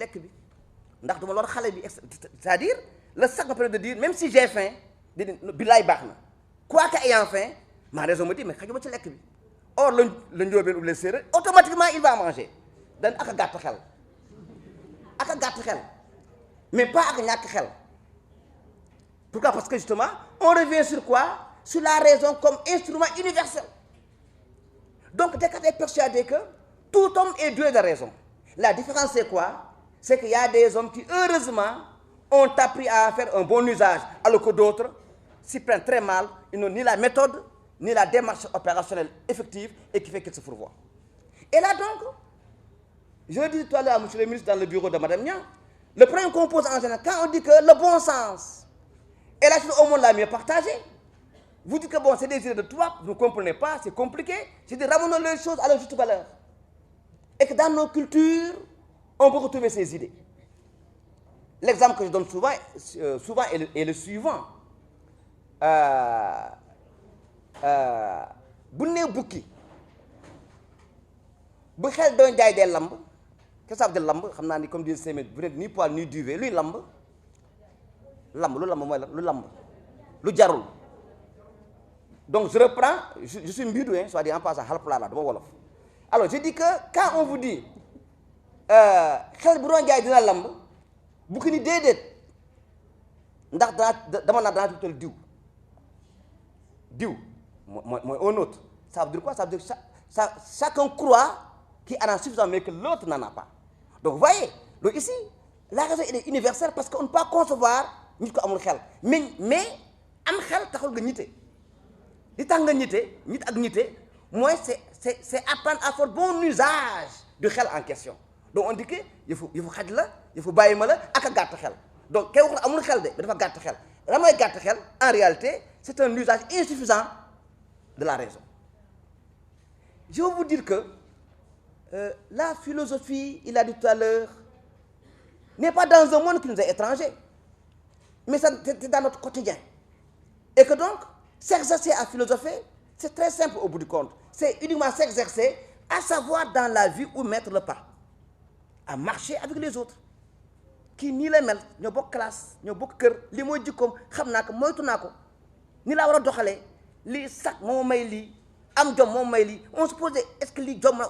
C'est-à-dire, le sac me permet de dire, même si j'ai faim, quoi qu'il ait faim, ma raison me dit, mais je vais faire ça. Or, le Ndiobène ou le Sérère, automatiquement, il va manger. Donc, mais pas avec ñàkk xel. Pourquoi? Parce que justement, on revient sur quoi? sur la raison comme instrument universel. Donc Descartes est persuadé que tout homme est doué de raison. La différence c'est quoi? C'est qu'il y a des hommes qui heureusement ont appris à faire un bon usage, alors que d'autres s'y prennent très mal, ils n'ont ni la méthode, ni la démarche opérationnelle effective et qui fait qu'ils se fourvoient. Et là donc, je le disais tout à l'heure à M. le ministre dans le bureau de Mme Niang, le problème qu'on pose en général, quand on dit que le bon sens est la chose au monde la mieux partagée, vous dites que bon, c'est des idées de toi, vous ne comprenez pas, c'est compliqué. Je dis, ramenons les choses à leur juste valeur. Et que dans nos cultures, on peut retrouver ces idées. L'exemple que je donne souvent est le suivant. Bu nee bukki bu xel doon jaay des lamb qu'est-ce que ça veut dire lamb xam naa ni comme disent Séméd bu nekk ni poil ni duvet luy lamb lu lamb mooy lu lamb lu jarul. Donc je reprends, je suis mbidou, soit dit en passant halpulaar la dama wolof. Alors je dis que quand on vous dit xel bu doon jaay dina lamb bukki ni déedéet ndax dama naa danaa tuutal diw mooy un autre. Ça veut dire quoi? Ça veut dire que chacun croit qu'il en a suffisamment mais que l'autre n'en a pas. Donc vous voyez, donc ici la raison est universelle parce qu'on ne peut pas concevoir nit ko amul xel mais am xel taxul nga ñite. Li tax nga ñite nit ak ñite mooy c'est apprendre à faire bon usage du xel en question. Donc on dit que yëfu xaj la yëfu bàyyi ma la ak a gàtt xel. Donc kay wax la amul xel de mais dafa gàtt xel. La mooy gàtt xel en réalité c'est un usage insuffisant de la raison. Je veux vous dire que la philosophie, il a dit tout à l'heure, n'est pas dans un monde qui nous est étranger, mais c'est dans notre quotidien. Et que donc, s'exercer à philosopher, c'est très simple au bout du compte. C'est uniquement s'exercer à savoir dans la vie où mettre le pas, à marcher avec les autres. Qui ni les mel, ñoo bokk classe, ñoo bokk kër, li mooy jikkoom xam naa ko moytu naa ko ni laa war a doxalee lii sax moo may lii am jom moo may lii. On se pose est-ce que lii jom na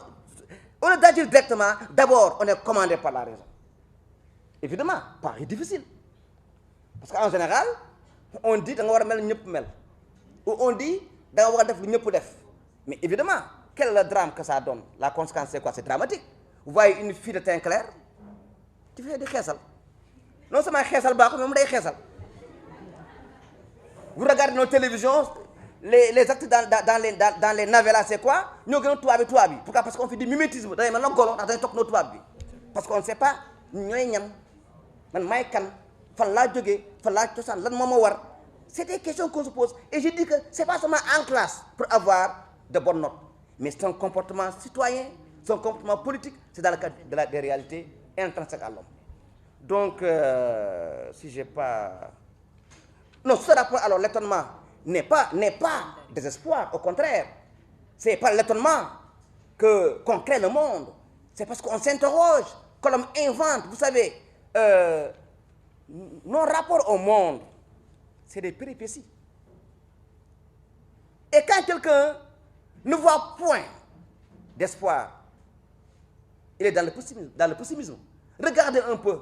au lieu d'agir directement, d'abord on est commandé par la raison. Évidemment, Paris difficile parce qu'en général on dit da nga war a mel ñëpp mel ou on dit da nga war a def lu ñëpp def. Mais évidemment, quel est le drame que ça donne? La conséquence c'est quoi? C'est dramatique. Vous voyez une fille de teint clair qui fait des xeesal. Non seulement xeesal baaxul mais mu day xeesal. Vous regardez nos télévisions, les actes dans les navettes, c'est quoi? Nous avons tout avec. Pourquoi? Parce qu'on fait du mimétisme. Parce qu'on ne sait pas. C'est des questions qu'on se pose. Et je dis que ce n'est pas seulement en classe pour avoir de bonnes notes. Mais c'est un comportement citoyen, c'est un comportement politique, c'est dans le cadre des réalités intrinsèques à l'homme. Donc, si j'ai pas... Non, ce rapport, alors l'étonnement n'est pas désespoir, au contraire. C'est pas l'étonnement qu'on crée le monde. C'est parce qu'on s'interroge, que l'homme invente. Vous savez, nos rapports au monde, c'est des péripéties. Et quand quelqu'un ne voit point d'espoir, il est dans le pessimisme. Regardez un peu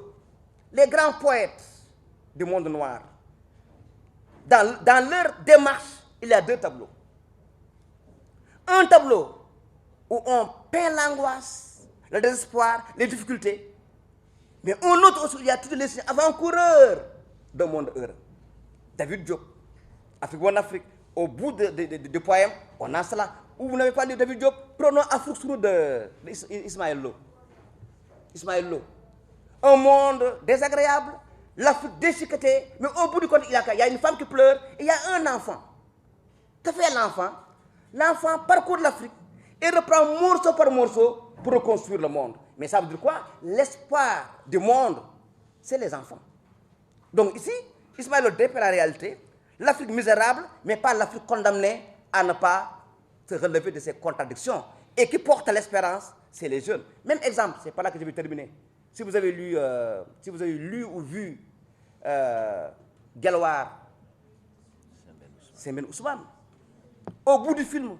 les grands poètes du monde noir. Dans leur démarche, il y a deux tableaux. Un tableau où on peint l'angoisse, le désespoir, les difficultés. Mais un autre aussi, il y a toutes les signes avant-coureurs d'un monde heureux. David Diop, Afrique One Afrique, au bout du poème, on a cela. Où vous n'avez pas lu David Diop, prenons Afrique Sourou d'Ismaël Lo. Ismaël Lo. Un monde désagréable, l'Afrique déchiquetée, mais au bout du compte, il y a une femme qui pleure et il y a un enfant. Que fait l'enfant? L'enfant parcourt l'Afrique et reprend morceau par morceau pour reconstruire le monde. Mais ça veut dire quoi? L'espoir du monde, c'est les enfants. Donc ici, Ismaël Lo dépeint la réalité, l'Afrique misérable, mais pas l'Afrique condamnée à ne pas se relever de ses contradictions. Et qui porte l'espérance, c'est les jeunes. Même exemple, c'est par là que je vais terminer. Si vous avez lu ou vu Gelwaar Sembène Ousmane, au bout du film,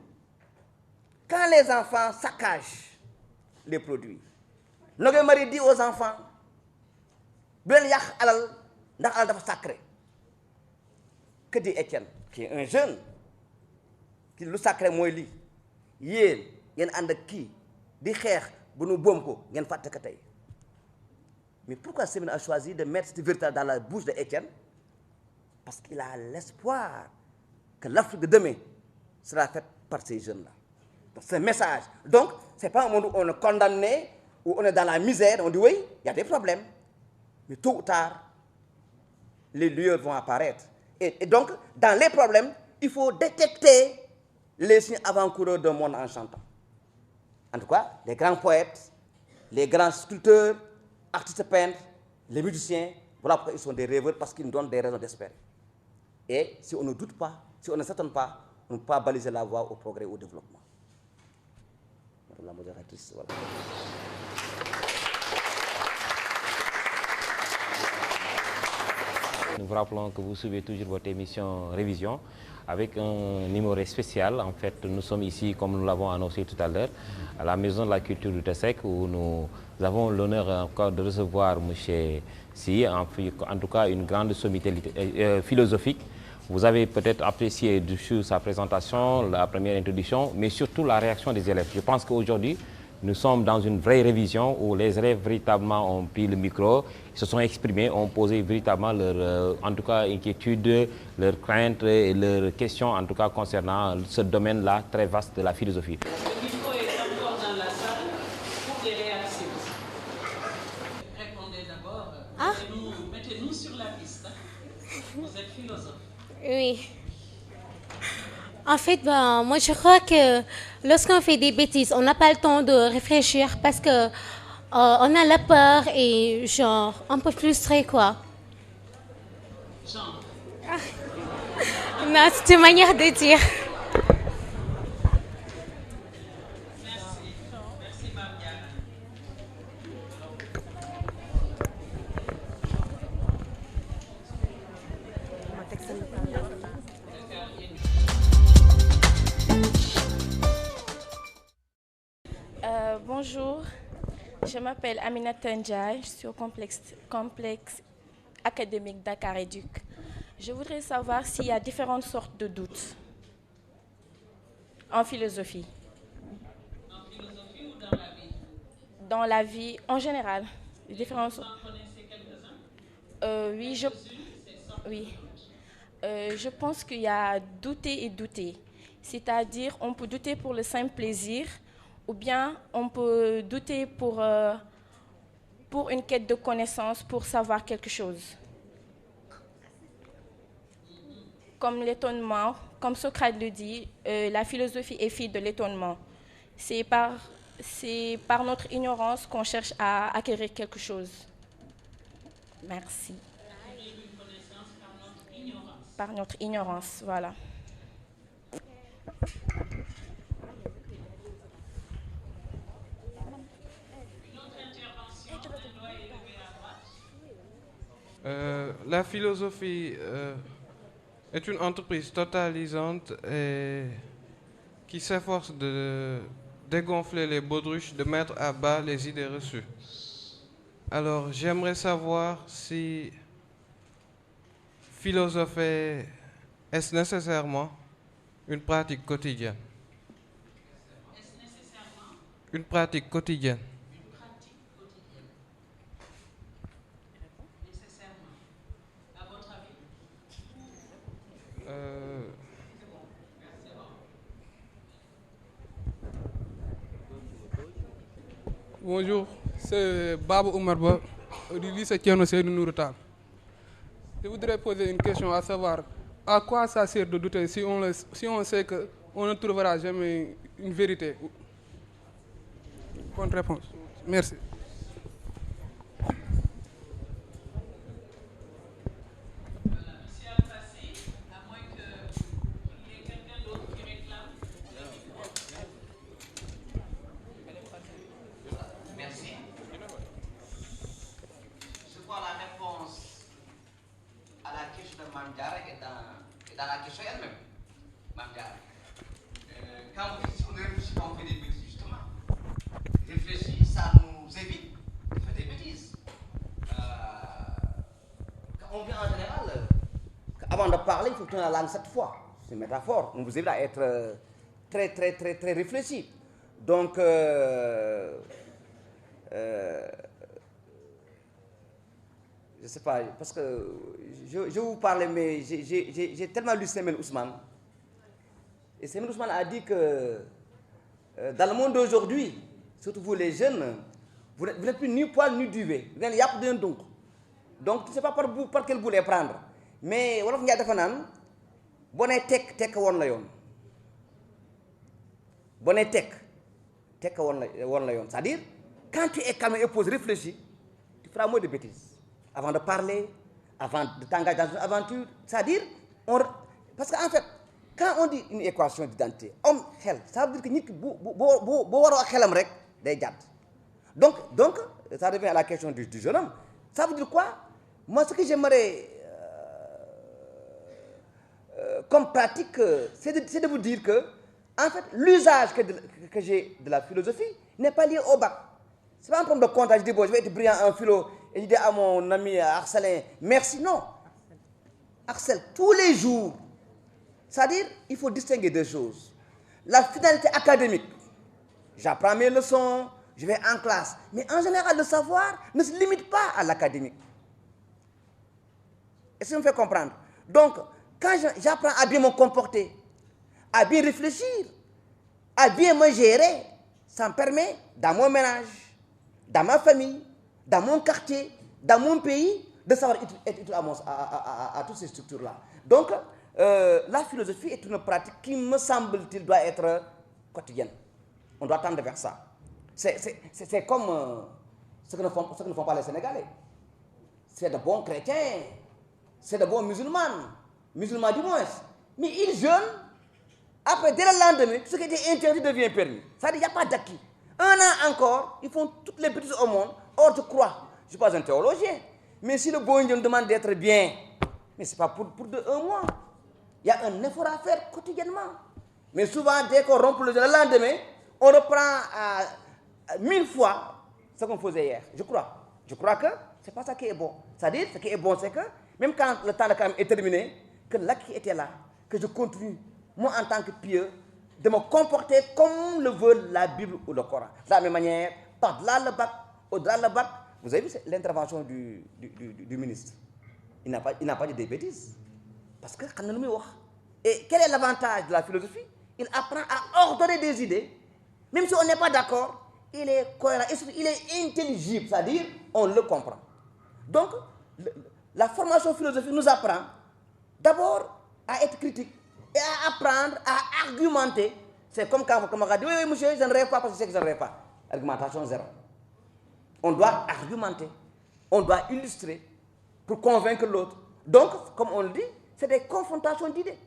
quand les enfants saccagent les produits, Nogué Marie dit aux enfants, ben yak alal ndax alal dafa sacré. Que dit Étienne, qui est un jeune, ki lu sacré mooy lii yéen ngeen ànd ak kii di xeex bu nu boom ko ngeen fàtte ko tey mais pourquoi Sémine a choisi de mettre cette vérité dans la bouche de Étienne? Parce qu'il a l'espoir que l'Afrique de demain sera faite par ces jeunes-là. Donc c'est un message. Donc c'est pas un monde où on est condamné, où on est dans la misère, on dit oui, il y a des problèmes. Mais tôt ou tard, les lueurs vont apparaître. Et donc, dans les problèmes, il faut détecter les signes avant-coureurs d'un monde enchantant. En tout cas, les grands poètes, les grands sculpteurs, artistes peintres, les musiciens, voilà pourquoi ils sont des rêveurs, parce qu'ils nous donnent des raisons d'espérer. Et si on ne doute pas, si on ne s'attend pas, on ne peut pas baliser la voie au progrès et au développement. Madame la modératrice, voilà. Nous vous rappelons que vous suivez toujours votre émission Révision avec un numéro spécial. En fait, nous sommes ici, comme nous l'avons annoncé tout à l'heure, à la Maison de la Culture du Tessec, où nous avons l'honneur encore de recevoir M. Sy, en tout cas une grande sommité philosophique. Vous avez peut-être apprécié sur sa présentation, la première introduction, mais surtout la réaction des élèves. Je pense qu'aujourd'hui, nous sommes dans une vraie révision où les élèves véritablement ont pris le micro, se sont exprimés, ont posé véritablement leurs en tout cas inquiétudes, leurs craintes et leurs questions en tout cas concernant ce domaine-là très vaste de la philosophie. Le micro est encore dans la salle pour des réactions. Répondez d'abord, mettez-nous sur la piste. Vous êtes philosophe. Oui. En fait, moi je crois que lorsqu'on fait des bêtises, on n'a pas le temps de réfléchir parce que on a la peur et genre un peu frustré quoi. Genre. Non, c'est une manière de dire. Merci Marianne. Bonjour, je m'appelle Aminata Ndiaye, je suis au complexe académique Dakar Éduc. Je voudrais savoir s'il y a différentes sortes de doutes en philosophie. En philosophie ou dans la vie? Dans la vie en général. Différentes... Vous en connaissez quelques-uns? Oui, je pense qu'il y a douter et douter. C'est-à-dire, on peut douter pour le simple plaisir, ou bien on peut douter pour une quête de connaissance, pour savoir quelque chose. Comme l'étonnement, comme Socrate le dit, la philosophie est fille de l'étonnement. C'est par notre ignorance qu'on cherche à acquérir quelque chose. Merci. Acquérir une connaissance par notre ignorance. Par notre ignorance, voilà. La philosophie est une entreprise totalisante et qui s'efforce de dégonfler les baudruches, de mettre à bas les idées reçues. Alors, j'aimerais savoir si philosopher est-ce nécessairement une pratique quotidienne? Est-ce nécessairement Une pratique quotidienne. une pratique quotidienne? Nécessairement. À votre avis? Bonjour, c'est Baba Oumarba du lycée Thierno Seydou Nourou Tall. Je voudrais poser une question à savoir à quoi ça sert de douter si on sait qu'on ne trouvera jamais une vérité. Bonne réponse. Merci. Monsieur Al-Fassi, à moins qu'il y ait quelqu'un d'autre qui réclame le micro. Merci. Je crois la réponse à la question de Mamdiara est dans la question elle-même. Mamdiara. Quand vous dites on réfléchit, on fait des bêtises, justement. Réfléchir, ça nous évite de faire des bêtises. Quand on vient en général, avant de parler, il faut tourner la langue 7 fois. c'est une métaphore. On vous invite à être très réfléchi. Donc, je ne sais pas, parce que je vais vous parler, mais j'ai tellement lu Semen Ousmane. Et Semen Ousmane a dit que dans le monde d'aujourd'hui, surtout vous les jeunes, vous n'êtes plus ni poil ni duvet. Vous n'êtes pas d'un donc. Donc, tu ne sais pas par quel bout les prendre. Mais, voilà, il y a des gens bonne tek won la yoon bonne tek won la yoon, c'est-à-dire quand tu es calme et posé, réfléchi, tu feras moins de bêtises avant de parler, avant de t'engager dans une aventure, c'est-à-dire parce qu'en fait quand on dit une équation d'identité homme xel, ça veut dire que nit ki bu waroo ak xelam rek day jàdd. Donc ça revient à la question du jeune homme. Ça veut dire quoi? Moi, ce que j'aimerais comme pratique, c'est de vous dire que, en fait, l'usage que j'ai de la philosophie n'est pas lié au bac. Ce n'est pas un problème de comptage. Je dis, bon, je vais être brillant en philo, et je dis à mon ami Arcelin, merci, non. Arcel, tous les jours. C'est-à-dire, il faut distinguer deux choses. La finalité académique, j'apprends mes leçons, je vais en classe. Mais en général, le savoir ne se limite pas à l'académique. Est-ce que vous me faites comprendre? Donc, quand j'apprends à bien me comporter, à bien réfléchir, à bien me gérer, ça me permet, dans mon ménage, dans ma famille, dans mon quartier, dans mon pays, de savoir être utile à toutes ces structures-là. Donc, la philosophie est une pratique qui, me semble-t-il, doit être quotidienne. On doit tendre vers ça. C'est comme ce que ne font pas les Sénégalais. C'est de bons chrétiens, c'est de bons musulmans du moins. Mais ils jeûnent, après, dès le lendemain, ce qui était interdit devient permis. C'est-à-dire qu'il n'y a pas d'acquis. Un an encore, ils font toutes les bêtises au monde. Or, je crois, je ne suis pas un théologien, mais si le bon Dieu me demande d'être bien, mais ce n'est pas pour un mois. Il y a un effort à faire quotidiennement. Mais souvent, dès qu'on rompt le jeûne, le lendemain, on reprend à 1000 fois ce qu'on faisait hier. Je crois que ce n'est pas ça qui est bon. C'est-à-dire, ce qui est bon, c'est que, même quand le temps de carême est terminé, que l'acquis était là, que je continue, moi en tant que pieux, de me comporter comme le veut la Bible ou le Coran. De la même manière, par-delà le bac, au-delà le bac, vous avez vu l'intervention du ministre. Il n'a pas dit des bêtises. Parce que, et quel est l'avantage de la philosophie? Il apprend à ordonner des idées, même si on n'est pas d'accord, il est cohérent, il est intelligible, c'est-à-dire on le comprend. Donc, la formation philosophique nous apprend d'abord à être critique et à apprendre à argumenter. C'est comme quand on dit, oui, monsieur, je ne rêve pas parce que je sais que je ne rêve pas. Argumentation zéro. On doit argumenter, on doit illustrer pour convaincre l'autre. Donc, comme on le dit, c'est des confrontations d'idées.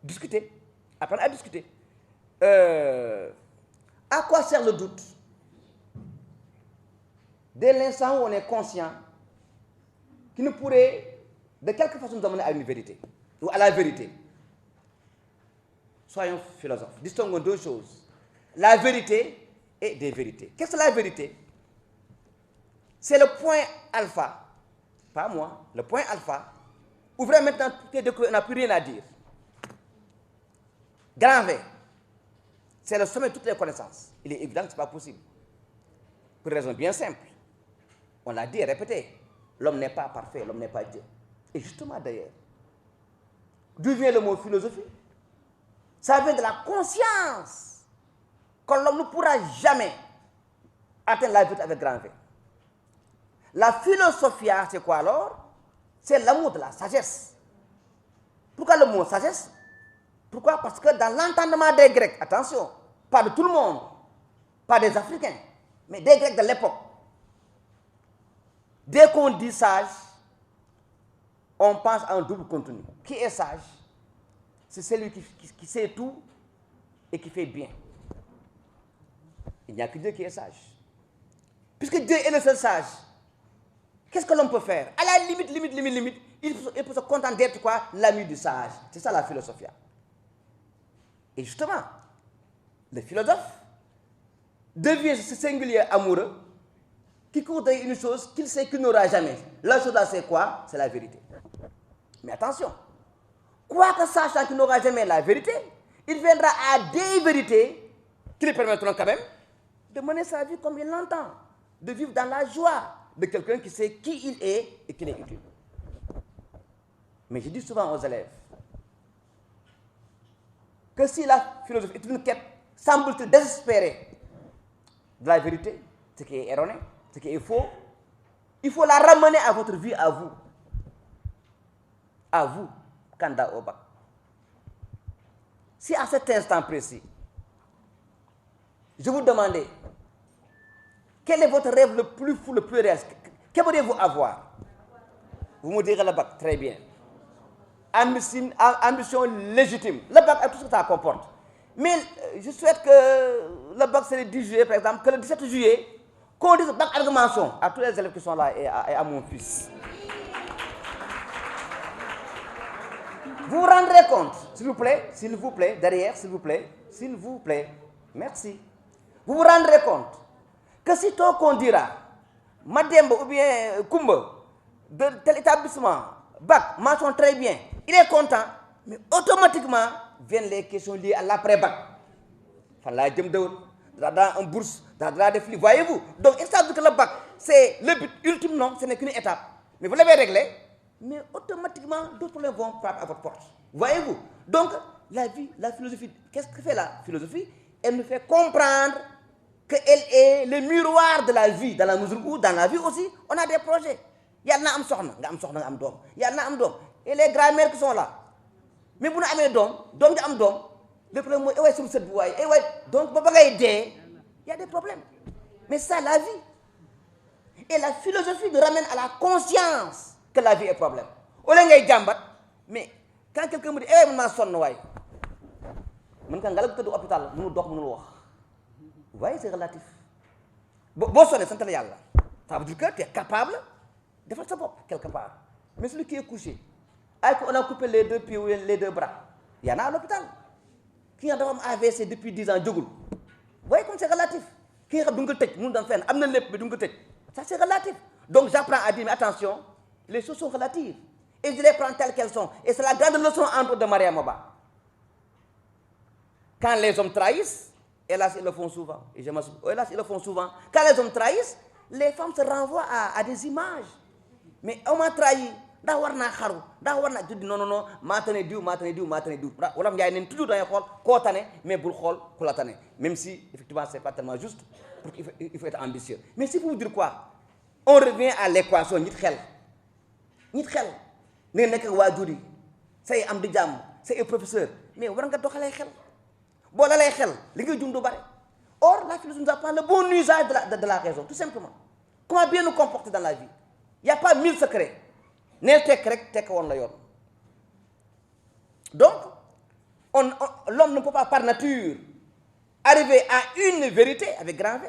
Discuter, apprendre à discuter. À quoi sert le doute? Dès l'instant où on est conscient qu'il ne pourrait de quelque façon nous amener à une vérité, ou à la vérité. Soyons philosophes. Distinguons deux choses. La vérité et des vérités. Qu'est-ce que la vérité? C'est le point alpha, pas moi, le point alpha, où vraiment maintenant tout est découvert, on n'a plus rien à dire. Grand V, c'est le sommet de toutes les connaissances. Il est évident que ce n'est pas possible. Pour une raison bien simple. On l'a dit et répété. L'homme n'est pas parfait, l'homme n'est pas Dieu. Et justement d'ailleurs, d'où vient le mot philosophie? Ça vient de la conscience que l'homme ne pourra jamais atteindre la vérité avec grand V. La philosophia, c'est quoi alors? C'est l'amour de la sagesse. Pourquoi le mot sagesse? Pourquoi? Parce que dans l'entendement des Grecs, attention, pas de tout le monde, pas des Africains, mais des Grecs de l'époque, dès qu'on dit sage, on pense à un double contenu. Qui est sage? C'est celui qui sait tout et qui fait bien. Il n'y a que Dieu qui est sage. Puisque Dieu est le seul sage, qu'est-ce que l'homme peut faire? À la limite, il peut se contenter d'être quoi? L'ami du sage. C'est ça la philosophie. Et justement, le philosophe devient ce singulier amoureux qui court derrière une chose qu'il sait qu'il n'aura jamais. La chose là, c'est quoi? C'est la vérité. Mais attention, Quoique sachant qu'il n'aura jamais la vérité, il viendra à des vérités qui lui permettront quand même de mener sa vie comme il l'entend, de vivre dans la joie de quelqu'un qui sait qui il est et qu'il est utile. Mais je dis souvent aux élèves que si la philosophie est une quête, semble-t-il désespérée, de la vérité, ce qui est erroné, ce qui est faux, il faut la ramener à votre vie, à vous, candidat au bac. Si à cet instant précis, je vous demandais quel est votre rêve le plus fou, le plus réaliste, qu'aimeriez-vous avoir? Vous me direz le bac, très bien. Ambition légitime. Le bac a tout ce que ça comporte. Mais je souhaite que le bac c'est le 10 juillet, par exemple, que le 17 juillet, qu'on dise bac argumentation à tous les élèves qui sont là et à mon fils. Vous vous rendrez compte, s'il vous plaît, derrière, s'il vous plaît, merci. Vous vous rendrez compte que si toi qu'on dira, Mademba ou bien Koumba, de tel établissement, bac, mention très bien, il est content, mais automatiquement viennent les questions liées à l'après-bac. Falla djem deul, dans une bourse, dans des flux, voyez-vous. Donc, il s'agit que le bac, c'est le but ultime, non, ce n'est qu'une étape. Mais vous l'avez réglé, mais automatiquement, d'autres problèmes vont frapper à votre porte. Voyez-vous. Donc, la vie, la philosophie, qu'est-ce que fait la philosophie? Elle nous fait comprendre qu'elle est le miroir de la vie, dans la mesure où, dans la vie aussi, on a des projets. Il y a un soxna, il y a un dom. Et les grands-mères qui sont là. Mais vous n'avez dom, le problème est, sur cette voie, donc, il y a des problèmes. Mais ça, la vie. Et la philosophie nous ramène à la conscience que la vie est problème. Mais quand quelqu'un me dit, vous voyez, c'est relatif. Ça veut dire que tu es capable de faire ça quelque part. Mais celui qui est couché, on a coupé les deux pieds ou les deux bras, il y en a à l'hôpital. Qui a un AVC depuis 10 ans, vous voyez comme c'est relatif. Qui a ça c'est relatif. Donc j'apprends à dire, mais attention, les choses sont relatives. Et je les prends telles qu'elles sont. Et c'est la grande leçon entre de Maria Moba. Quand les hommes trahissent, hélas, ils le font souvent. Et hélas, ils le font souvent. Quand les hommes trahissent, les femmes se renvoient à des images. Mais on m'a trahi. Non, même si, effectivement, ce n'est pas tellement juste, il faut être ambitieux. Mais si vous dire quoi, on revient à l'équation, c'est un professeur, mais on va or, la philosophie nous apprend le bon usage de la raison, tout simplement. Comment bien nous comporter dans la vie. Il n'y a pas 1000 secrets. Donc, l'homme ne peut pas par nature arriver à une vérité avec grand V.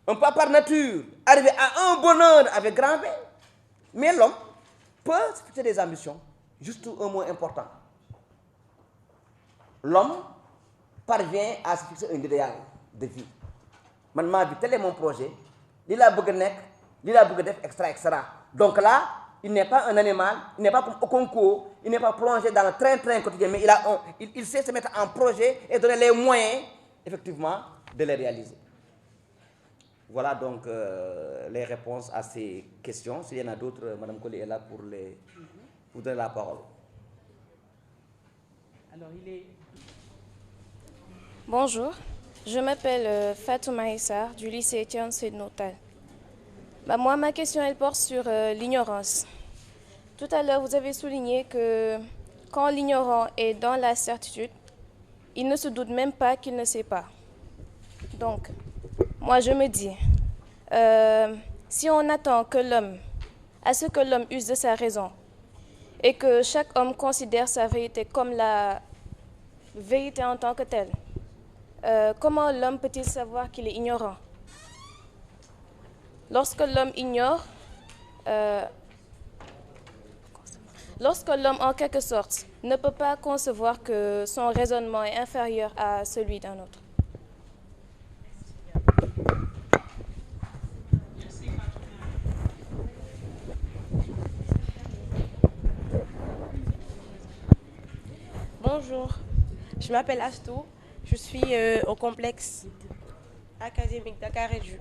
On ne peut pas par nature arriver à un bonheur avec grand V. Mais l'homme peut se fixer des ambitions. Juste un mot important. L'homme parvient à se fixer un idéal de vie. Ma vie, tel est mon projet. Il a extra. Donc là, il n'est pas un animal, il n'est pas comme au concours, il n'est pas plongé dans le train quotidien, mais il sait se mettre en projet et donner les moyens, effectivement, de les réaliser. Voilà donc les réponses à ces questions. S'il y en a d'autres, Mme Colli est là pour vous donner la parole. Alors, Bonjour, je m'appelle Fatouma Issa du lycée Etienne Sédnotal. Moi, ma question, elle porte sur l'ignorance. Tout à l'heure, vous avez souligné que quand l'ignorant est dans la certitude, il ne se doute même pas qu'il ne sait pas. Donc, moi, je me dis, si on attend à ce que l'homme use de sa raison, et que chaque homme considère sa vérité comme la vérité en tant que telle, comment l'homme peut-il savoir qu'il est ignorant? Lorsque l'homme ignore, lorsque l'homme, en quelque sorte, ne peut pas concevoir que son raisonnement est inférieur à celui d'un autre. Bonjour, je m'appelle Astou, je suis au complexe académique Dakar Edu.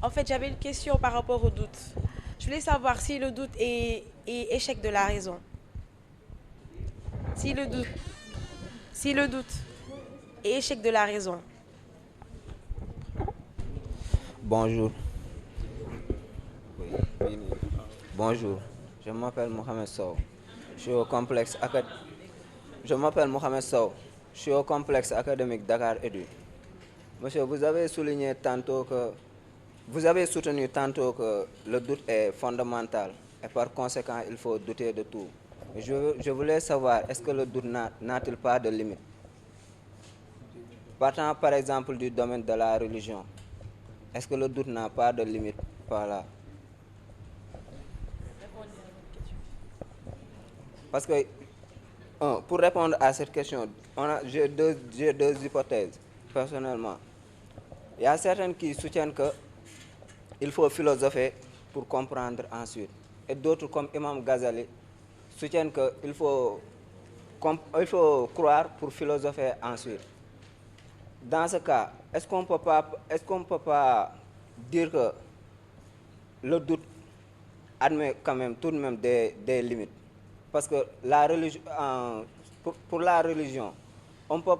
En fait, j'avais une question par rapport au doute. Je voulais savoir si le doute est échec de la raison. Si le doute est échec de la raison. Bonjour. Bonjour, je m'appelle Mohamed Sow. Je suis au complexe académique Dakar Edu. Monsieur, vous avez soutenu tantôt que le doute est fondamental et par conséquent, il faut douter de tout. Je voulais savoir, est-ce que le doute n'a-t-il pas de limite? Partant par exemple du domaine de la religion, est-ce que le doute n'a pas de limite par là? Parce que, pour répondre à cette question, j'ai deux hypothèses, personnellement. Il y a certaines qui soutiennent qu'il faut philosopher pour comprendre ensuite. Et d'autres, comme Imam Ghazali, soutiennent qu'il faut croire pour philosopher ensuite. Dans ce cas, est-ce qu'on peut pas dire que le doute admet quand même tout de même des limites? Parce que la religion, pour la religion, on peut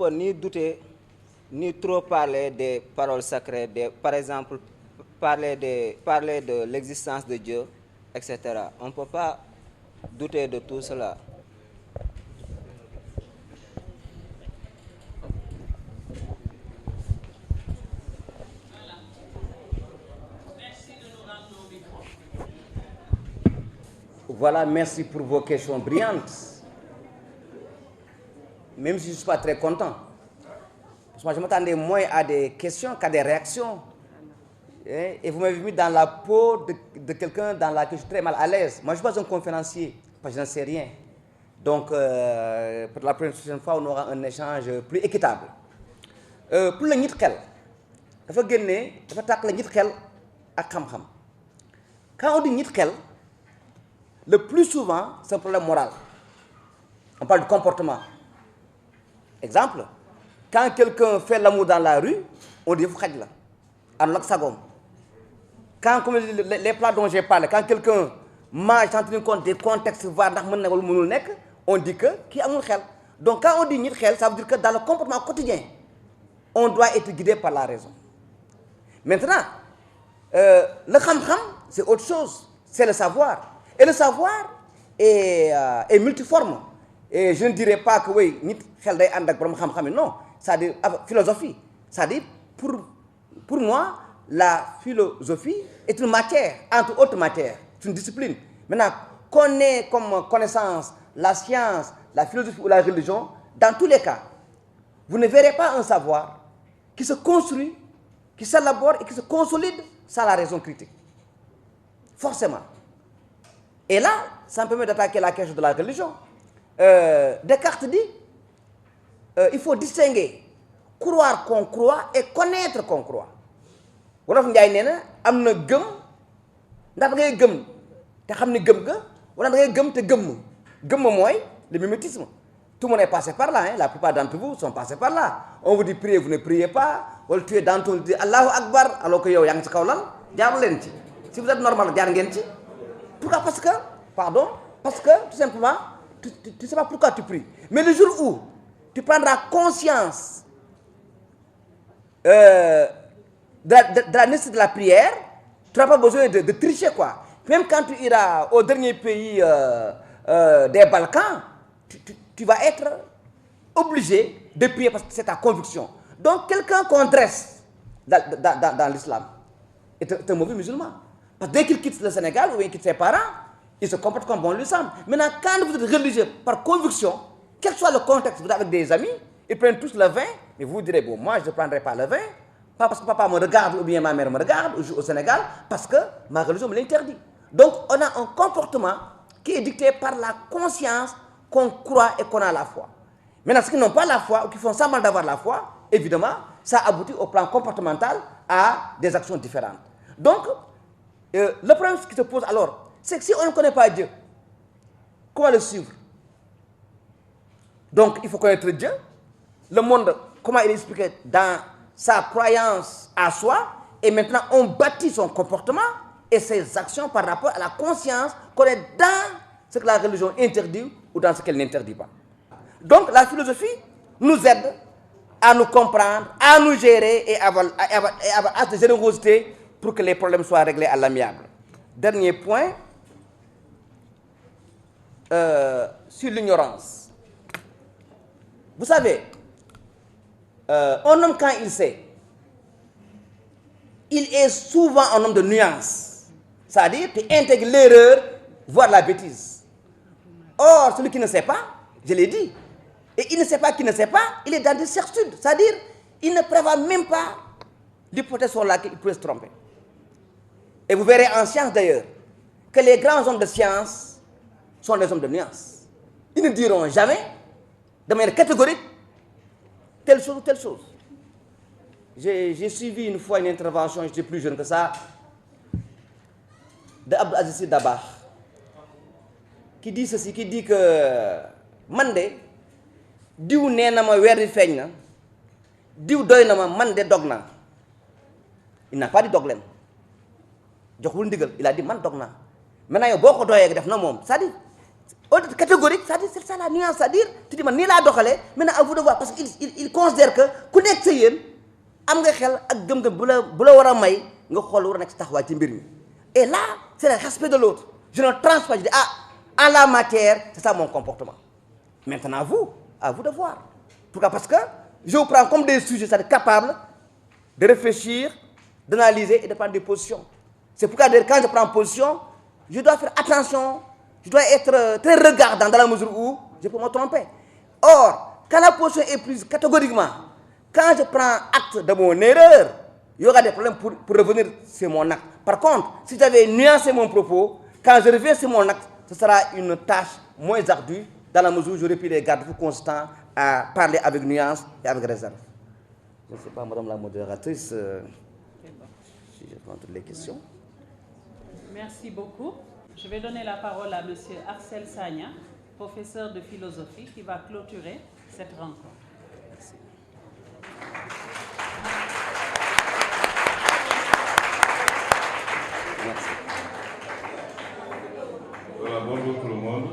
ni douter, ni trop parler des paroles sacrées, par exemple, parler de l'existence de Dieu, etc. On ne peut pas douter de tout cela. Voilà, merci pour vos questions brillantes. Même si je ne suis pas très content. Parce que moi, je m'attendais moins à des questions qu'à des réactions. Et vous m'avez mis dans la peau de quelqu'un dans laquelle je suis très mal à l'aise. Moi, je ne suis pas un conférencier, parce que je n'en sais rien. Donc, pour la prochaine fois, on aura un échange plus équitable. Pour le nit xel, dafa génne dafa tàqale nit xel ak xam-xam. Quand on dit nit xel, le plus souvent, c'est un problème moral. On parle du comportement. Exemple, quand quelqu'un fait l'amour dans la rue, on dit khadla, anlak sagom. Quand, comme les plats dont j'ai parlé, quand quelqu'un mange sans tenir compte des contextes, on dit que qui a mon khel. Donc quand on dit nit khel, ça veut dire que dans le comportement quotidien, on doit être guidé par la raison. Maintenant, le kham-kham, c'est autre chose, c'est le savoir. Et le savoir est multiforme. Et je ne dirais pas que oui, nit xel day and ak borom xam-xam, non, c'est-à-dire philosophie. C'est-à-dire pour moi, la philosophie est une matière, entre autres matières, c'est une discipline. Maintenant, qu'on ait comme connaissance la science, la philosophie ou la religion, dans tous les cas, vous ne verrez pas un savoir qui se construit, qui s'élabore et qui se consolide sans la raison critique. Forcément. Et là, ça me permet d'attaquer la question de la religion. Descartes dit, il faut distinguer croire qu'on croit et connaître qu'on croit. Wolof Njaay nee na am na gëm ndax da ngay gëm te xam ne gëm nga wala da ngay gëm te gëm mooy le mimétisme. Tout le monde est passé par là, hein? La plupart d'entre vous sont passés par là. On vous dit prier, vous ne priez pas. Wala tu es dans ton dit Allahu Akbar alors que yow yaa ngi ci kaw lan jaaru leen ci. Si vous êtes normal jaar ngeen ci. Pourquoi? Parce que tout simplement tu ne sais pas pourquoi tu pries. Mais le jour où tu prendras conscience de la nécessité de la prière, tu n'as pas besoin de tricher, quoi. Même quand tu iras au dernier pays des Balkans, tu vas être obligé de prier parce que c'est ta conviction. Donc quelqu'un qu'on dresse dans l'islam est un mauvais musulman. Parce que dès qu'il quitte le Sénégal ou qu'il quitte ses parents, il se comporte comme bon lui semble. Maintenant, quand vous êtes religieux par conviction, quel que soit le contexte, vous êtes avec des amis, ils prennent tous le vin, mais vous direz, bon, moi je ne prendrai pas le vin, pas parce que papa me regarde ou bien ma mère me regarde au Sénégal, parce que ma religion me l'interdit. Donc on a un comportement qui est dicté par la conscience qu'on croit et qu'on a la foi. Maintenant, ceux qui n'ont pas la foi ou qui font semblant d'avoir la foi, évidemment, ça aboutit au plan comportemental à des actions différentes. Donc, le problème qui se pose alors, c'est que si on ne connaît pas Dieu, comment le suivre? Donc, il faut connaître Dieu. Le monde, comment il est expliqué dans sa croyance à soi. Et maintenant, on bâtit son comportement et ses actions par rapport à la conscience qu'on est dans ce que la religion interdit ou dans ce qu'elle n'interdit pas. Donc, la philosophie nous aide à nous comprendre, à nous gérer et à avoir assez de générosité pour que les problèmes soient réglés à l'amiable. Dernier point, sur l'ignorance. Vous savez, un homme quand il sait, il est souvent un homme de nuance. C'est-à-dire qu'il intègre l'erreur, voire la bêtise. Or, celui qui ne sait pas, je l'ai dit, et il ne sait pas qu'il ne sait pas, il est dans des certitudes. C'est-à-dire, il ne prévoit même pas l'hypothèse sur laquelle il peut se tromper. Et vous verrez en science d'ailleurs, que les grands hommes de science sont des hommes de nuance. Ils ne diront jamais, de manière catégorique, telle chose ou telle chose. J'ai suivi une fois une intervention, j'étais plus jeune que ça, d'Abdou Aziz Dabakh, qui dit ceci, qui dit que Mande, diw nee na ma weer wi feeñ na, diw doy na ma man de dog naa. Il n'a pas dit dog leen joxul ndigal, il a dit man dog naa. Maintenant yow boo ko doyee def na moom, c'est-à-dire catégorique, c'est-à-dire c'est ça la nuance, c'est-à-dire tu dis man nii laa doxalee, maintenant à vous de voir, parce qu'il considère que ku nekk sa yéen am nga xel ak gëm-gëm bu la war a may nga xool war a nekk si taxawaay ci mbir mi. Et là c'est le respect de l'autre. Je ne tranche pas, je dis en la matière c'est ça mon comportement. Maintenant à vous de voir. Pourquoi? Parce que je vous prends comme des sujets, c'est-à-dire capables de réfléchir, d'analyser et de prendre des positions. C'est pourquoi quand je prends position, je dois faire attention, je dois être très regardant dans la mesure où je peux me tromper. Or, quand la position est prise catégoriquement, quand je prends acte de mon erreur, il y aura des problèmes pour revenir sur mon acte. Par contre, si j'avais nuancé mon propos, quand je reviens sur mon acte, ce sera une tâche moins ardue dans la mesure où j'aurais pris les garde-fous constants à parler avec nuance et avec réserve. Je ne sais pas, madame la modératrice, si je prends toutes les questions. Merci beaucoup. Je vais donner la parole à monsieur Axel Sagna, professeur de philosophie, qui va clôturer cette rencontre. Merci. Merci. Voilà, bonjour tout le monde.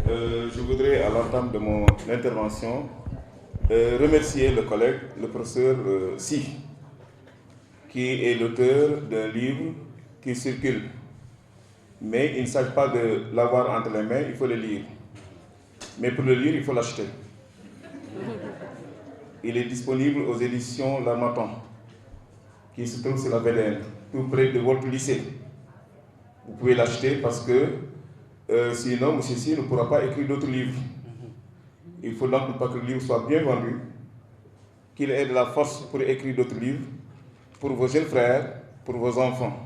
Je voudrais, à l'entame de mon intervention, remercier le collègue, le professeur Si, qui est l'auteur d'un livre qui circule. Mais il ne s'agit pas de l'avoir entre les mains, il faut le lire. Mais pour le lire, il faut l'acheter. Il est disponible aux éditions L'Harmattan, qui se trouve sur la VDN, tout près de votre lycée. Vous pouvez l'acheter parce que sinon, M. Si ne pourra pas écrire d'autres livres. Il faut donc pas que le livre soit bien vendu, qu'il ait de la force pour écrire d'autres livres, pour vos jeunes frères, pour vos enfants.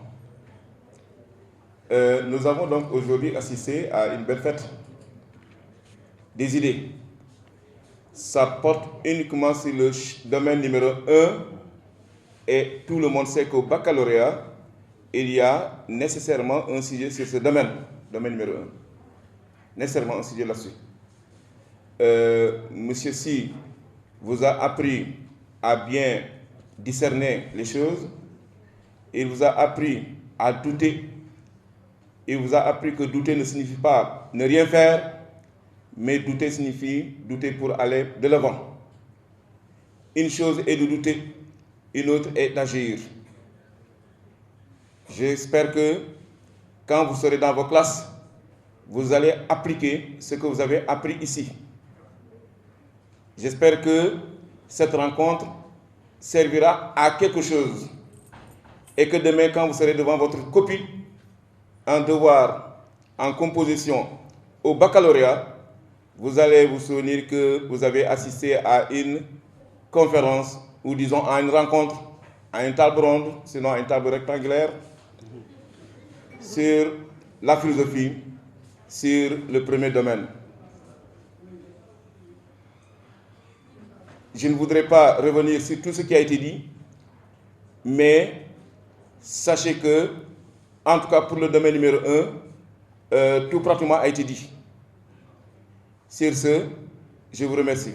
Nous avons donc aujourd'hui assisté à une belle fête des idées. Ça porte uniquement sur le domaine numéro 1 et tout le monde sait qu'au baccalauréat, il y a nécessairement un sujet sur ce domaine numéro 1. Nécessairement un sujet là-dessus. Monsieur Si vous a appris à bien discerner les choses. Il vous a appris à douter. Il vous a appris que douter ne signifie pas ne rien faire, mais douter signifie douter pour aller de l'avant. Une chose est de douter, une autre est d'agir. J'espère que quand vous serez dans vos classes, vous allez appliquer ce que vous avez appris ici. J'espère que cette rencontre servira à quelque chose et que demain, quand vous serez devant votre copie, en devoir, en composition, au baccalauréat, vous allez vous souvenir que vous avez assisté à une conférence ou disons à une rencontre, à une table ronde, sinon à une table rectangulaire, sur la philosophie, sur le premier domaine. Je ne voudrais pas revenir sur tout ce qui a été dit, mais sachez que, en tout cas pour le domaine numéro 1, tout pratiquement a été dit. Sur ce, Je vous remercie.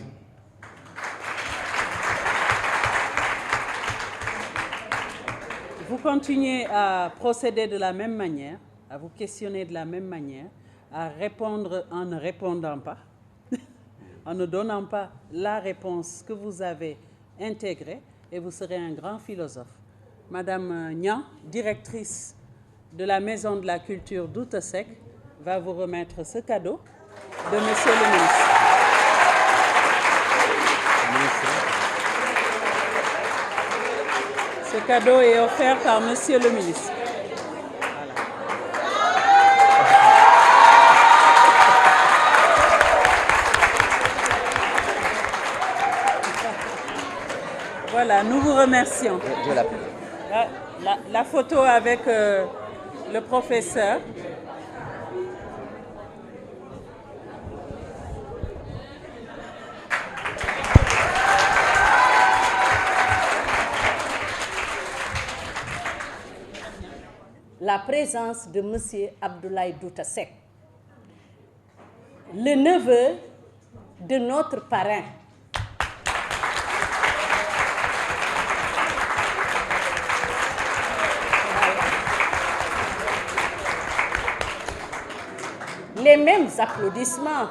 Vous continuez à procéder de la même manière, à vous questionner de la même manière, à répondre en ne répondant pas, en ne donnant pas la réponse que vous avez intégrée, et vous serez un grand philosophe. Madame Niang, directrice de la Maison de la Culture d'Outesec, va vous remettre ce cadeau de Monsieur le ministre. Ce cadeau est offert par Monsieur le ministre. Voilà, nous vous remercions. La photo avec le professeur. La présence de M. Abdoulaye Douta Seck, le neveu de notre parrain. Les mêmes applaudissements,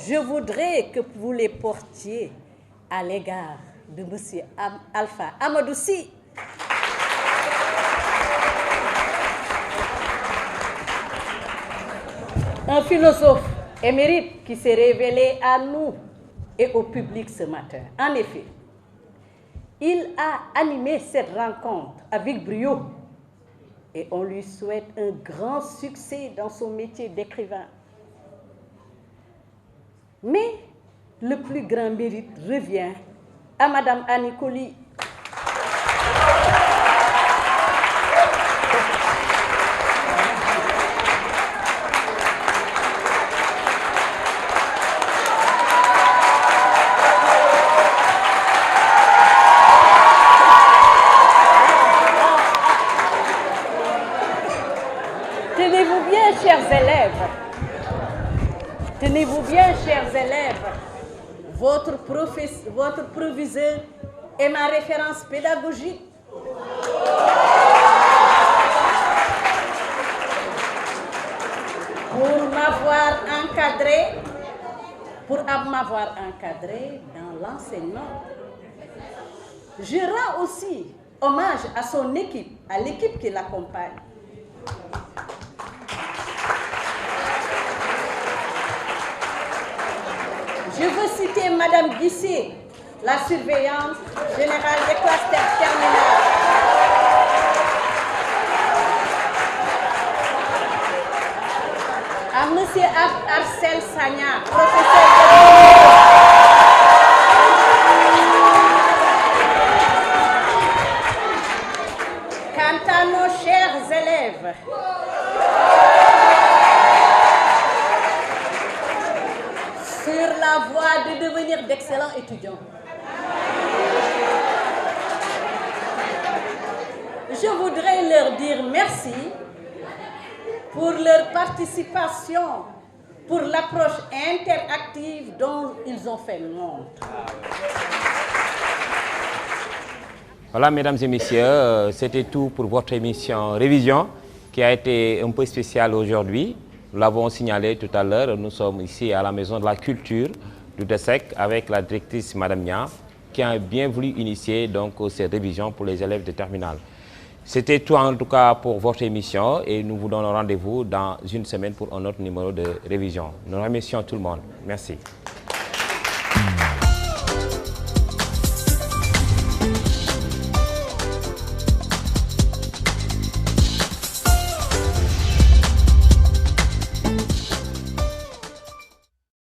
je voudrais que vous les portiez à l'égard de M. Alpha Amadou Sy. Un philosophe émérite qui s'est révélé à nous et au public ce matin. En effet, il a animé cette rencontre avec brio et on lui souhaite un grand succès dans son métier d'écrivain. Mais le plus grand mérite revient à Madame Annie Colli. Tenez-vous bien, chers élèves, votre proviseur est ma référence pédagogique. Pour m'avoir encadré dans l'enseignement. Je rends aussi hommage à son équipe, à l'équipe qui l'accompagne. Je veux citer Madame Guissé, la surveillante générale des classes terminales. À Monsieur Arcel Sagna, professeur de Quant à nos chers élèves, sur la voie de devenir d'excellents étudiants. Je voudrais leur dire merci pour leur participation, pour l'approche interactive dont ils ont fait montre. Voilà, mesdames et messieurs, c'était tout pour votre émission Révision, qui a été un peu spéciale aujourd'hui. Nous l'avons signalé tout à l'heure, nous sommes ici à la Maison de la Culture d'Outesec avec la directrice Madame Niang, qui a bien voulu initier donc ces révisions pour les élèves de terminale. C'était tout en tout cas pour votre émission et nous vous donnons rendez-vous dans une semaine pour un autre numéro de révision. Nous remercions tout le monde. Merci.